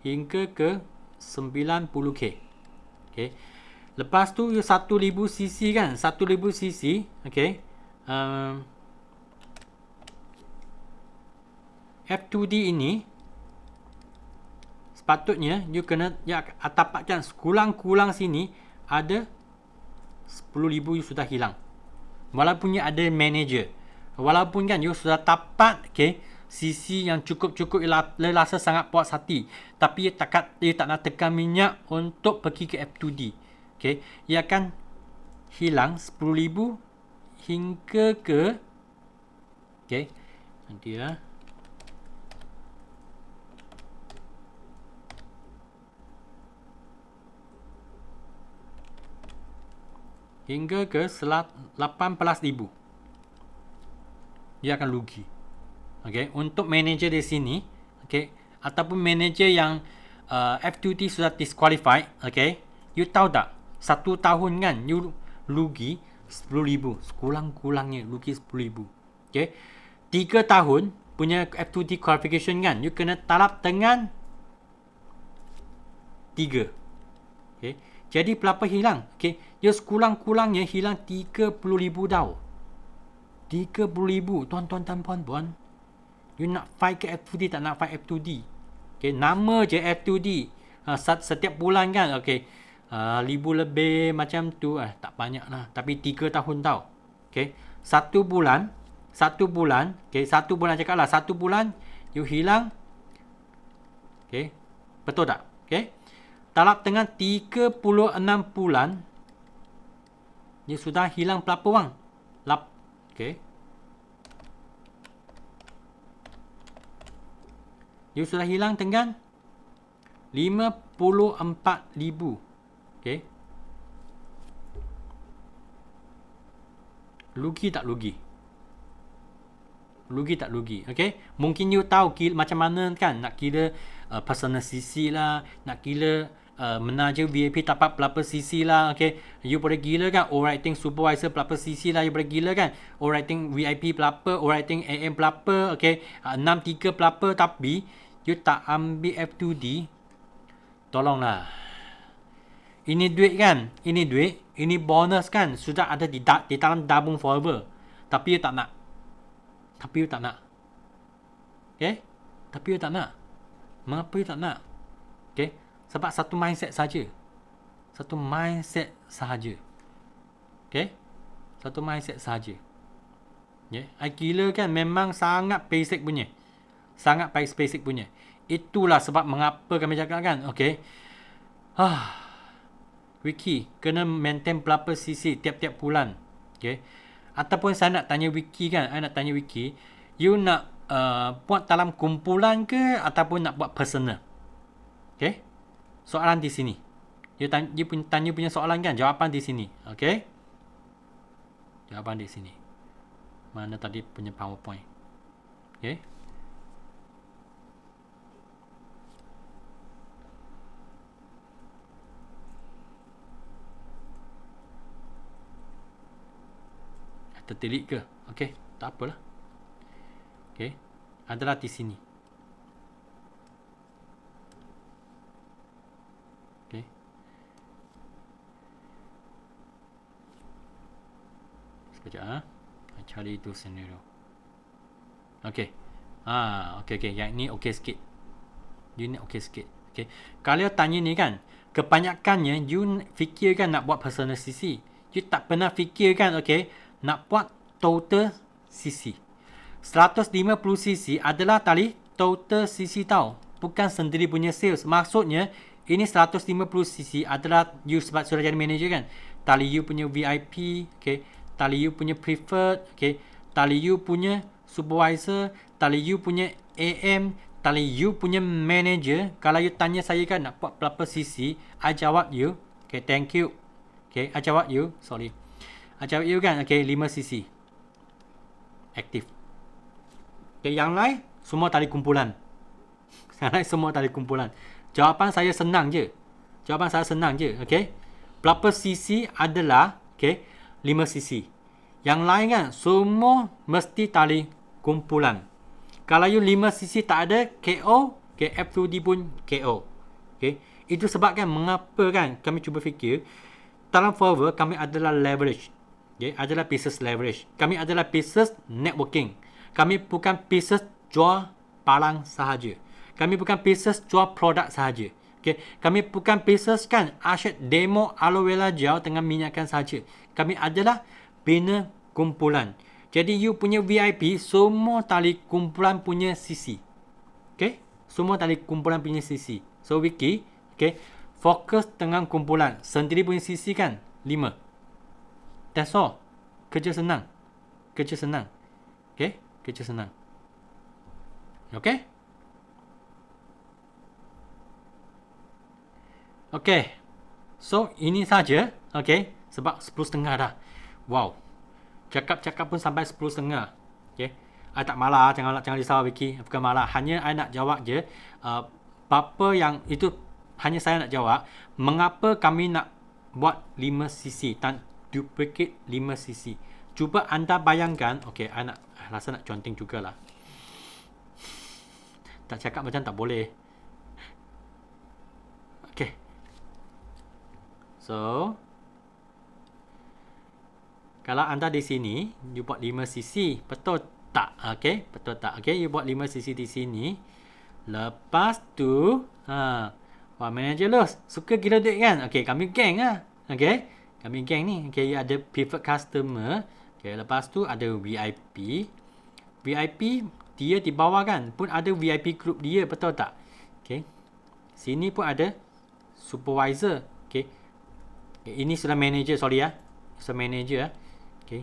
Speaker 1: hingga ke 90k. Okay, lepas tu you 1,000 cc kan, 1,000 cc. Okay, F2D ini sepatutnya you kena dapatkan kurang-kurang sini ada 10,000 you sudah hilang. Walaupun you ada manager, walaupun kan you sudah dapat, okay, CC yang cukup rasa sangat puas hati, tapi you tak nak tekan minyak untuk pergi ke F2D. Okay, ia akan hilang 10,000 hingga ke, okay, nanti ya, hingga ke 18,000. Dia akan rugi. Okay, untuk manager di sini, okay, ataupun manager yang F2T sudah disqualified, okay, you tahu tak, 1 tahun kan you rugi 10,000, sekurang-kurangnya rugi 10,000. Okay, 3 tahun punya F2T qualification kan, you kena talap dengan 3. Okay, jadi berapa hilang? Okay, you sekurang-kurangnya hilang 30,000 tau. 30,000 tuan-tuan dan puan-puan. You nak fight ke F2D, tak nak fight F2D. Okay, nama je F2D. Setiap bulan kan, okay, 1,000 lebih macam tu. Tak banyak lah. Tapi 3 tahun tau. Okay, 1 bulan, okay, 1 bulan cakap lah, 1 bulan, you hilang. Okay, betul tak? Okay, talap dengan 36 bulan, you sudah hilang berapa wang? Okay. You sudah hilang dengan 54,000. Okay. Rugi tak rugi? Rugi tak rugi? Okay. Mungkin you tahu macam mana kan nak kira personal CC lah, nak kira menaja VIP dapat berapa CC lah. Okay, you boleh gila kan, all-writing supervisor berapa CC lah, you boleh gila kan, all-writing VIP berapa, all-writing AM berapa, okay, 63 berapa, tapi you tak ambil F2D. Tolonglah, ini duit kan, ini duit, ini bonus kan, sudah ada di dalam tabung forever, tapi you tak nak. Okay, tapi you tak nak. Mengapa you tak nak? Okay, sebab satu mindset saja. Okay, satu mindset saja. Yeah, gila kan, memang sangat basic punya. Itulah sebab mengapa kami cakap kan, okay, Wiki kena maintain berapa CC tiap-tiap bulan. Okay, ataupun saya nak tanya Wiki kan, you nak buat dalam kumpulan ke ataupun nak buat personal? Okay, soalan di sini. You tanya punya soalan kan, jawapan di sini. Okay, jawapan di sini. Mana tadi punya PowerPoint? Okay, tertilik ke? Okay, tak apalah. Okay, adalah di sini. Okay, sekejap cari itu scenario. Okay, okay, yang ini okay sikit. Ini okay sikit. Okay, kalau tanya ni kan, kebanyakannya you fikirkan nak buat personal CC, you tak pernah fikirkan, okay, nak buat total CC. 150 CC adalah tali total CC tau, bukan sendiri punya sales. Maksudnya ini 150 CC adalah you sebab sudah jadi manager kan, tali you punya VIP, okay, tali you punya preferred, okay, tali you punya supervisor, tali you punya AM, tali you punya manager. Kalau you tanya saya kan nak buat berapa CC, I jawab you, okay, thank you. Okay, I jawab you, sorry, I jawab you kan, okay, 5 CC aktif. Okay, yang lain semua tali kumpulan. Jawapan saya senang je. Okay, berapa CC adalah, okay, 5 CC. Yang lain kan semua mesti tali kumpulan. Kalau you 5 CC tak ada, KO, okay, F2D pun KO. Okay, itu sebab kan mengapa kan kami cuba fikir dalam forever kami adalah leverage. Okay, adalah business leverage. Kami adalah business networking. Kami bukan business jual barang sahaja. Kami bukan business jual produk sahaja. Okay, kami bukan business kan asyik demo aloe vera gel dengan minyakan sahaja. Kami adalah bina kumpulan. Jadi you punya VIP semua tali kumpulan punya CC. Okay, semua tali kumpulan punya CC. So Wiki, okay, fokus dengan kumpulan. Sendiri punya CC kan 5. That's all. Kerja senang. Okay, kerja senang. Okay. So ini saja. Okay, Sebab 10.5 dah. Wow. Cakap-cakap pun sampai 10.5. Okay. I tak marah, jangan risau Vicky. Bukan marah. Hanya I nak jawab je. Apa yang itu hanya saya nak jawab. Mengapa kami nak buat 5cc dan duplicate 5cc. Cuba anda bayangkan. Okay, I rasa nak conteng jugalah. Tak cakap macam tak boleh. Okay. So, kalau anda di sini, you buat 5cc. Betul tak? Okay, betul tak? Okay, you buat 5cc di sini. Lepas tu, wah, manager lu suka gila duit kan? Okay, kami geng lah. Okay, kami geng ni. Okay, you ada preferred customer. Okay, lepas tu ada VIP. VIP, dia di bawah kan? Pun ada VIP group dia, betul tak? Okay. Sini pun ada supervisor. Okay. Ini sudah manager, sorry ya. Sudah manager. Okay.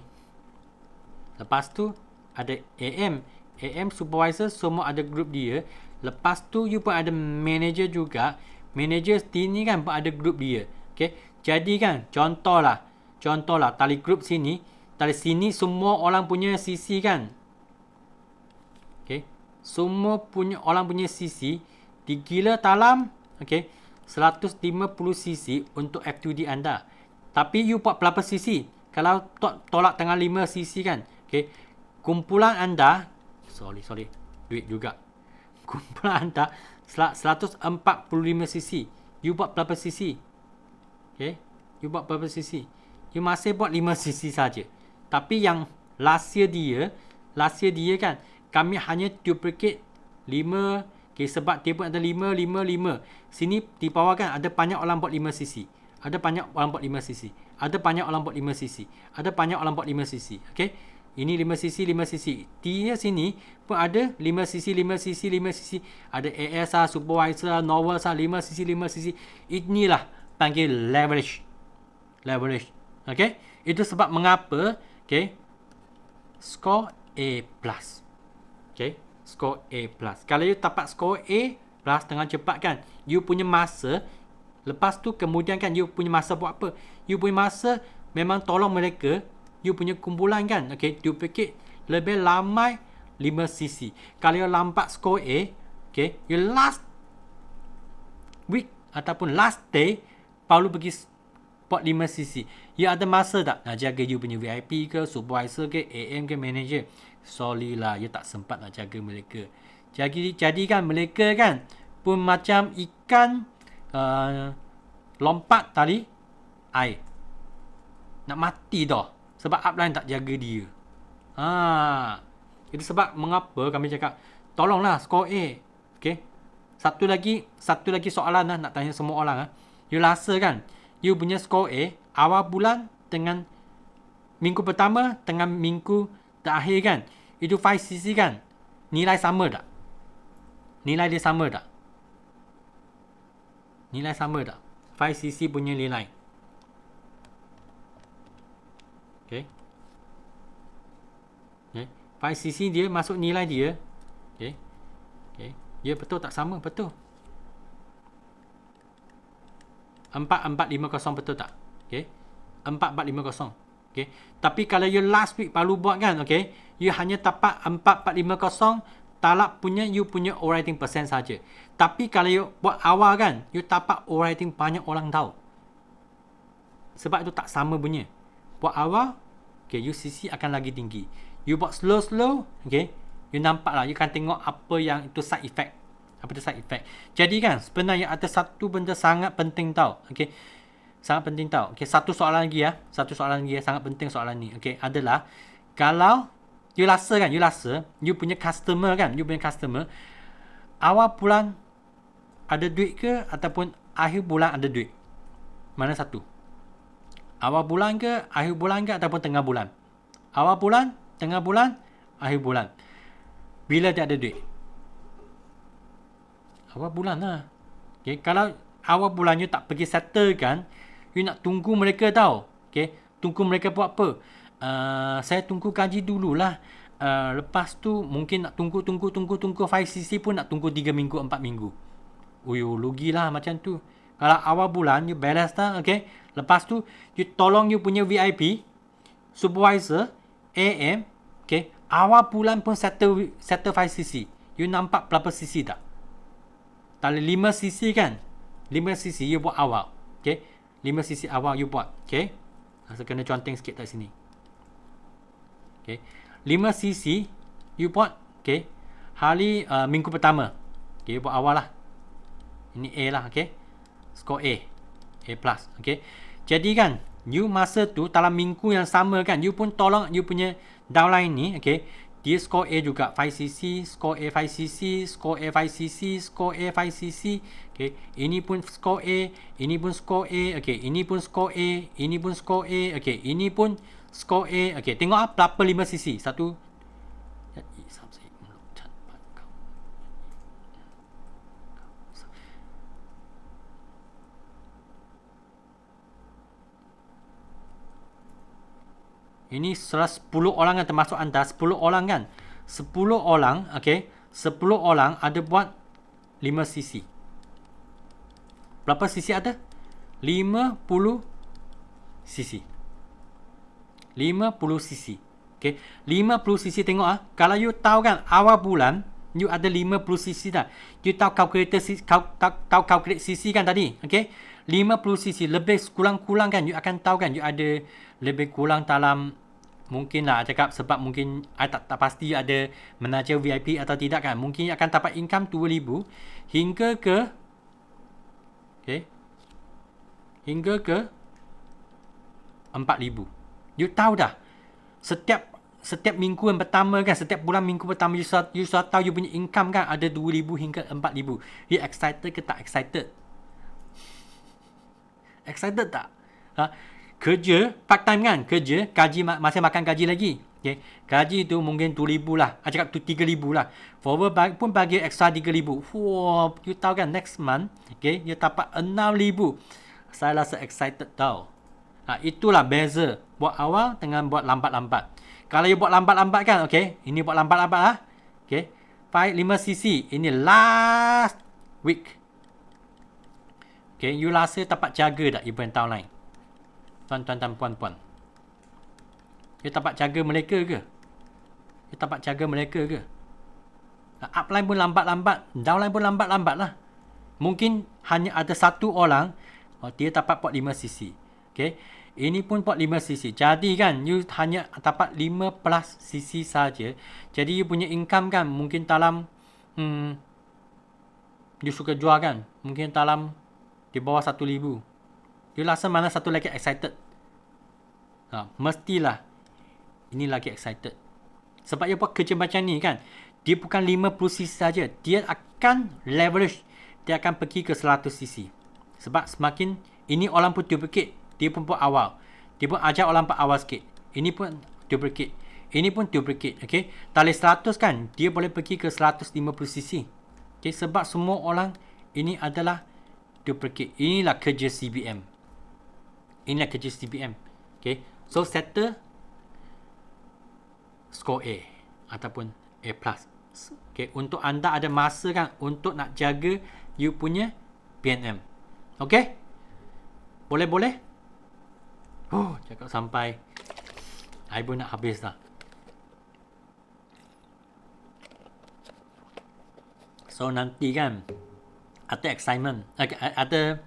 Speaker 1: Lepas tu ada AM. AM supervisor semua ada group dia. Lepas tu you pun ada manager juga. Manager sini kan pun ada group dia. Okay. Jadi kan contohlah tali group sini. Tali sini semua orang punya CC kan. Okay. Semua orang punya CC. Digila dalam. Okay. 150cc untuk F2D anda. Tapi you buat berapa cc? Kalau tolak dengan 5cc kan. Okay. Kumpulan anda. Sorry. Duit juga. Kumpulan anda 145cc. You buat berapa cc? Okay. You buat berapa cc? You masih buat 5cc saja. Tapi yang last year dia kan. Kami hanya duplicate 5. Okay, sebab dia pun ada 5. Sini di bawah kan ada banyak orang buat 5cc. Ada banyak orang buat 5cc. Ada banyak orang buat 5cc. Ada banyak orang buat 5cc. Okay. Ini 5cc. Dia sini pun ada 5cc. Ada AS lah, supervisor lah, novel lah, 5cc. Inilah panggil leverage. Okay. Itu sebab mengapa. Okay. Score A+. Okay. Score A+. Kalau you dapat score A+ dengan cepat kan, you punya masa, lepas tu kemudian kan you punya masa buat apa? You punya masa memang tolong mereka, you punya kumpulan kan, okay, duplicate lebih ramai 5cc. Kalau you lambat score A, okay, you last week ataupun last day baru pergi buat 5cc. You ada masa tak nak jaga you punya VIP ke, supervisor ke, AM ke, manager? Sorry lah, you tak sempat nak jaga mereka. Jadi kan mereka kan pun macam ikan lompat tali air. Nak mati dah. Sebab upline tak jaga dia. Itu sebab mengapa kami cakap tolonglah score A. Okay. Satu lagi soalan lah, nak tanya semua orang. You rasa kan you punya score A awal bulan dengan minggu pertama dengan minggu terakhir kan, itu 5cc kan, nilai sama tak? Nilai dia sama tak? 5cc punya nilai. Okay. 5cc dia masuk nilai dia. Okay. Dia betul tak sama? Betul. 4450 betul tak? Okay. 4450. Okay. Tapi kalau you last week baru buat kan, okay, you hanya dapat 4450 talak punya you punya overwriting persen saja. Tapi kalau you buat awal kan, you dapat overwriting banyak orang tahu. Sebab itu tak sama punya. Buat awal, okay, you CC akan lagi tinggi. You buat slow, okay, you nampak lah, you kan tengok apa yang itu side effect. Apa itu side effect. Jadi kan, sebenarnya ada satu benda sangat penting tau. Okay. Sangat penting tau. Okay, satu soalan lagi ya. Sangat penting soalan ni. Okay, adalah kalau you rasa you punya customer awal bulan ada duit ke ataupun akhir bulan ada duit? Mana satu? Awal bulan ke, akhir bulan ke ataupun tengah bulan? Awal bulan, tengah bulan, akhir bulan. Bila dia ada duit? Awal bulan lah. Okay, kalau awal bulan you tak pergi settle kan, you nak tunggu mereka tau. Okay, tunggu mereka buat apa? Saya tunggu gaji dululah. Lepas tu mungkin nak tunggu 5cc pun nak tunggu 3 minggu 4 minggu. Rugilah macam tu. Kalau awal bulan you balance dah, okay, Lepas tu, you tolong you punya VIP, supervisor, AM, okay, awal bulan pun settle 5cc. You nampak berapa cc tak? Kalau 5cc kan, 5cc you buat awal. Okay, 5cc awal you buat. Okay, rasa kena conteng sikit kat sini. Okay, 5cc you buat. Okay, hari minggu pertama. Okay, you buat awal lah. Ini A lah. Okay, skor A plus. Okay, jadi kan you masa tu dalam minggu yang sama kan, you pun tolong you punya downline ni. Okay, dia skor A juga 5cc, skor A 5cc, skor A 5cc, skor A 5cc. Okay, ini pun skor A, ini pun skor A. Okay, ini pun skor A, ini pun skor A. Okay, ini pun skor A. Okay, tengok berapa 5cc. Satu. Ini 10 orang kan, termasuk anda 10 orang kan. 10 orang, okay, 10 orang ada buat 5cc. Berapa cc ada? 50cc. 50cc. Okay, 50cc tengok ah. Kalau you tahu kan awal bulan you ada 50cc dah. You tahu calculate cc kan tadi, okay? 50cc lebih kurang-kurang kan you akan tahu kan you ada lebih kurang dalam, mungkin lah cakap sebab mungkin I tak pasti ada menaja VIP atau tidak kan. Mungkin akan dapat income 2,000 hingga ke, okay, hingga ke 4,000. You tahu dah. Setiap minggu yang pertama kan, setiap bulan minggu pertama you sudah tahu you punya income kan ada 2,000 hingga 4,000. You excited ke tak excited? Excited tak? Ha? Kerja part time kan, kerja gaji masih makan gaji lagi. Okay, gaji tu mungkin 2,000 lah. I cakap tu 3,000 lah. Forward pun bagi extra 3,000. Wow, you tahu kan next month, okay, you dapat 6,000. Saya rasa excited tau. Itulah beza buat awal dengan buat lambat-lambat. Kalau you buat lambat-lambat kan, okay, ini buat lambat-lambat lah. Okay, 5cc ini last week. Okay, you rasa dapat jaga tak you punya downline? Tuan-tuan dan puan-puan, you dapat jaga mereka ke? You dapat jaga mereka ke? Upline pun lambat-lambat, downline pun lambat-lambat lah. Mungkin hanya ada satu orang, dia dapat buat 5cc. Okay, ini pun buat 5cc. Jadi kan you hanya dapat 5 plus cc saja. Jadi you punya income kan mungkin dalam you suka jual kan, mungkin dalam di bawah 1,000. You rasa mana satu lagi excited? Mestilah ini lagi excited. Sebab dia buat kerja macam ni kan, dia bukan 50cc saja, dia akan leverage, dia akan pergi ke 100cc. Sebab semakin ini orang pun duplicate, dia pun buat awal, dia pun ajar orang buat awal sikit. Ini pun duplicate, ini pun duplicate. Okay, tali 100 kan, dia boleh pergi ke 150cc. Okay, sebab semua orang ini adalah duplicate. Inilah kerja CBM. Inilah kerja CBM. Okay, so settle skor A ataupun A plus. Okay, untuk anda ada masa kan untuk nak jaga you punya PNM. Okay, boleh? Cakap sampai I pun nak habis dah. So nanti kan ada assignment, ada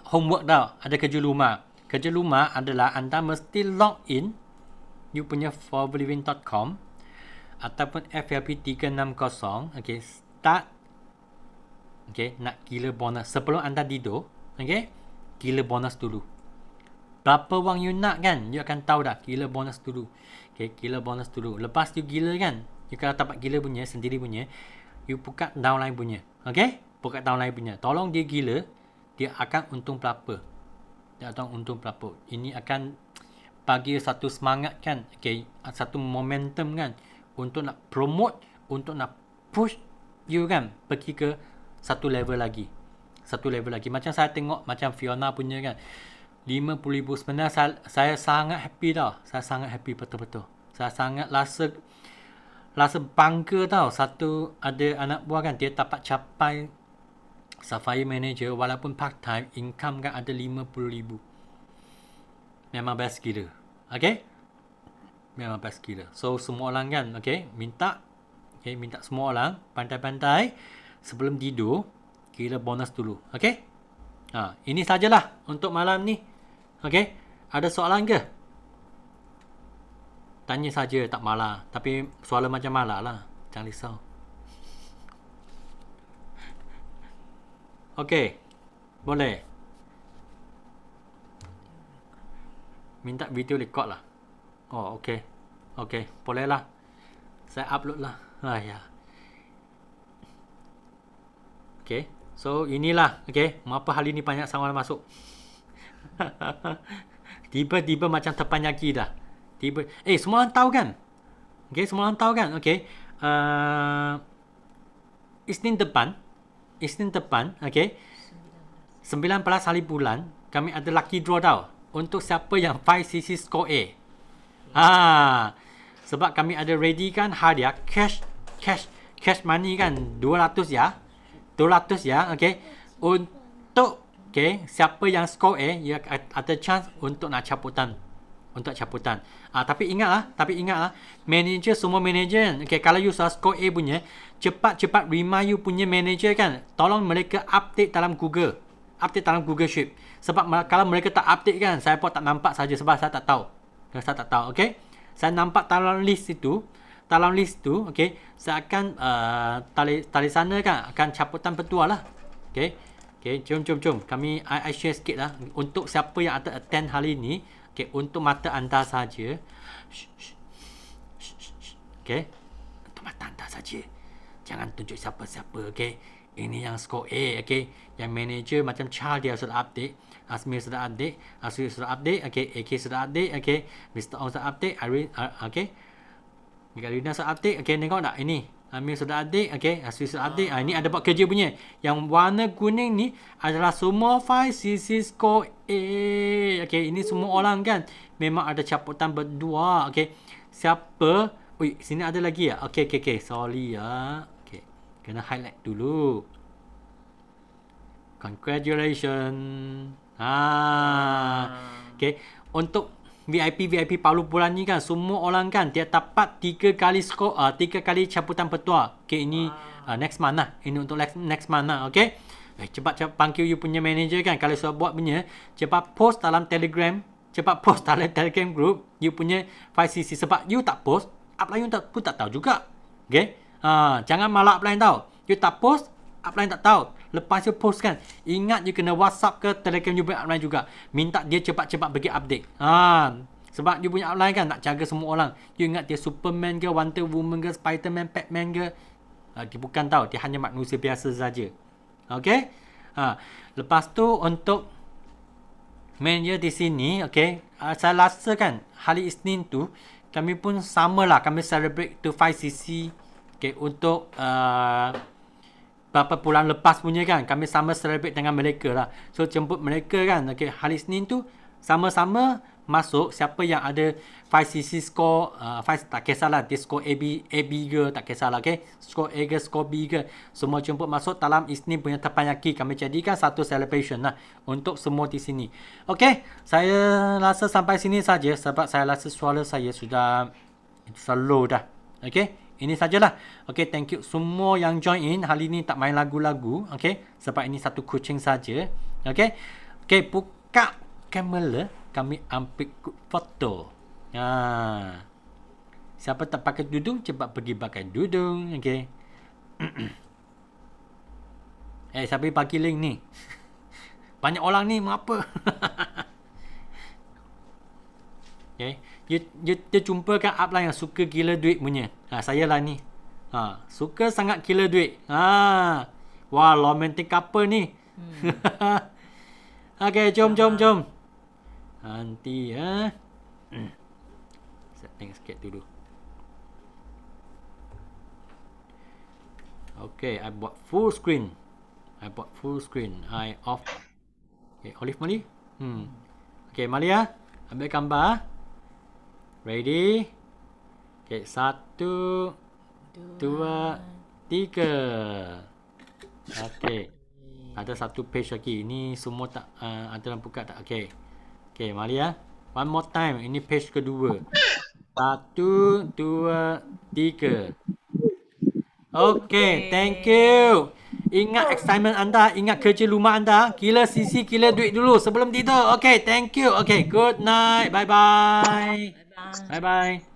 Speaker 1: homework tau, ada kerja rumah. Kerja rumah adalah anda mesti log in you punya forwardliving.com ataupun FLP 360. Okay, start. Okay, nak gila bonus sebelum anda tidur. Okay, gila bonus dulu. Berapa wang you nak kan, you akan tahu dah. Gila bonus dulu. Okay, gila bonus dulu. Lepas you gila kan, you kalau dapat gila punya, sendiri punya, you buka downline punya. Okay, buka downline punya. Tolong dia gila, dia akan untung berapa. Dia akan untung berapa. Ini akan bagi satu semangat kan. Okay, satu momentum kan, untuk nak promote, untuk nak push you kan, pergi ke satu level lagi. Satu level lagi. Macam saya tengok, macam Fiona punya kan, 50,000. Sebenarnya saya sangat happy tau. Saya sangat happy betul-betul. Saya sangat rasa bangga tau. Satu ada anak buah kan, dia dapat capai Sapphire Manager walaupun part time, income kan ada 50,000. memang best gila. Okay? Memang best gila. So, semua orang kan, okay, minta semua orang pandai-pandai sebelum tidur, kira bonus dulu. Okay? Ini sajalah untuk malam ni. Okay? Ada soalan ke? Tanya saja, tak malah. Tapi soalan macam malah lah. Jangan risau. Okay. Boleh. Minta video record lah. Oh, okay. Okay. Boleh lah. Saya upload lah. Ya. Okay. So, inilah. Okay. Mengapa hari ni banyak soalan masuk? Tiba-tiba macam terpanyaki dah. Semua orang tahu kan? Okay. Semua orang tahu kan? Okay. Isnin depan. Okay. 19 hari bulan. Kami ada lucky draw tau. Untuk siapa yang 5cc score A. Sebab kami ada ready kan hadiah cash money kan 200 ya. 200 ya. Okay. Untuk siapa yang score A, dia ada chance untuk nak caputan. Tapi ingatlah manager, semua manager, okay, kalau you sudah score A punya, cepat remind you punya manager kan, tolong mereka update dalam Google Sheet. Sebab kalau mereka tak update kan, saya pun tak nampak saja sebab saya tak tahu. Okay. Saya nampak dalam list tu, okay, saya akan tali sana kan, akan caputan berdua lah. Okay, jom. Kami I share sikit lah. Untuk siapa yang ada attend hari ni, okay, untuk mata anda saja. Okay, untuk mata anda saja. Jangan tunjuk siapa-siapa, okay. Ini yang score A, okay. Yang manager macam Charles dia sudah update, Asmir sudah update, Asri sudah update, okay. AK sudah update, okay. Mr. Ong sudah update, Irene, okay. Rina sudah update, okay. Tengok tak ini? Amir sudah update, okay. Asri sudah update. Ini ada buat kerja punya. Yang warna kuning ni adalah semua 5cc score A, okay. Ini semua orang kan memang ada caputan berdua, okay. Siapa? Sini ada lagi ya? Okay. Sorry ya. Okay. Kena highlight dulu. Congratulations. Okay. Untuk VIP Palu bulan ni kan, semua orang kan dia dapat 3 kali skor, 3 kali caputan petua. Okay, ini next month lah. Ini untuk next month lah. Okay. Cepat panggil you punya manager kan. Kalau sudah buat punya, cepat post dalam Telegram group you punya 5cc. Sebab you tak post, upline you pun tak tahu juga. Okay. Jangan malah upline tahu. You tak post, upline tak tahu. Lepas you post kan, ingat you kena WhatsApp ke Telegram you punya upline juga. Minta dia cepat-cepat bagi update. Sebab you punya upline kan nak jaga semua orang. You ingat dia Superman ke, Wonder Woman ke, Spiderman, Batman ke. Dia bukan tahu. Dia hanya manusia biasa saja. Okay. Lepas tu untuk manager di sini, okay. Saya rasa kan hari Isnin tu kami pun samalah. Kami celebrate to 5cc. Okay. Untuk berapa bulan lepas punya kan, kami sama celebrate dengan mereka lah. So jemput mereka kan, okay, hari Isnin tu sama-sama masuk. Siapa yang ada 5cc score, 5 tak kisahlah dia score A, B ke, tak kisahlah, okay. Score A ke, score B ke, semua jemput masuk dalam Isnin punya tepanyaki. Kami jadikan satu celebration lah untuk semua di sini. Okay, saya rasa sampai sini saja sebab saya rasa suara saya sudah low dah. Okay. Ini sajalah. Okay, thank you semua yang join in. Hari ni tak main lagu-lagu. Okay, sebab ini satu kucing saja. Okay, buka kamera. Kami ambil foto. Siapa tak pakai dudung, cepat pergi pakai dudung. Okay. Siapa bagi link ni? Banyak orang ni, mengapa? Okay. Dia jumpa kan upline yang suka gila duit punya. Saya lah ni. Suka sangat gila duit. Wah, romantic couple ni. Okay, jom. Nanti setting sikit dulu. Okay, I buat full screen. I off. Okay, Olive Mali. Okay, Malia, ambil gambar. Ready? Okay, 1, 2, 3. Okay. Ada satu page lagi. Ini semua tak ada dalam buka tak? Okay, Malia. One more time. Ini page kedua. 1, 2, 3. Okay, thank you. Ingat assignment anda, ingat kerja rumah anda. Kira sisi, kira duit dulu sebelum tidur. Okay, thank you. Okay, good night. Bye-bye.
Speaker 2: Bye bye.
Speaker 1: Bye-bye.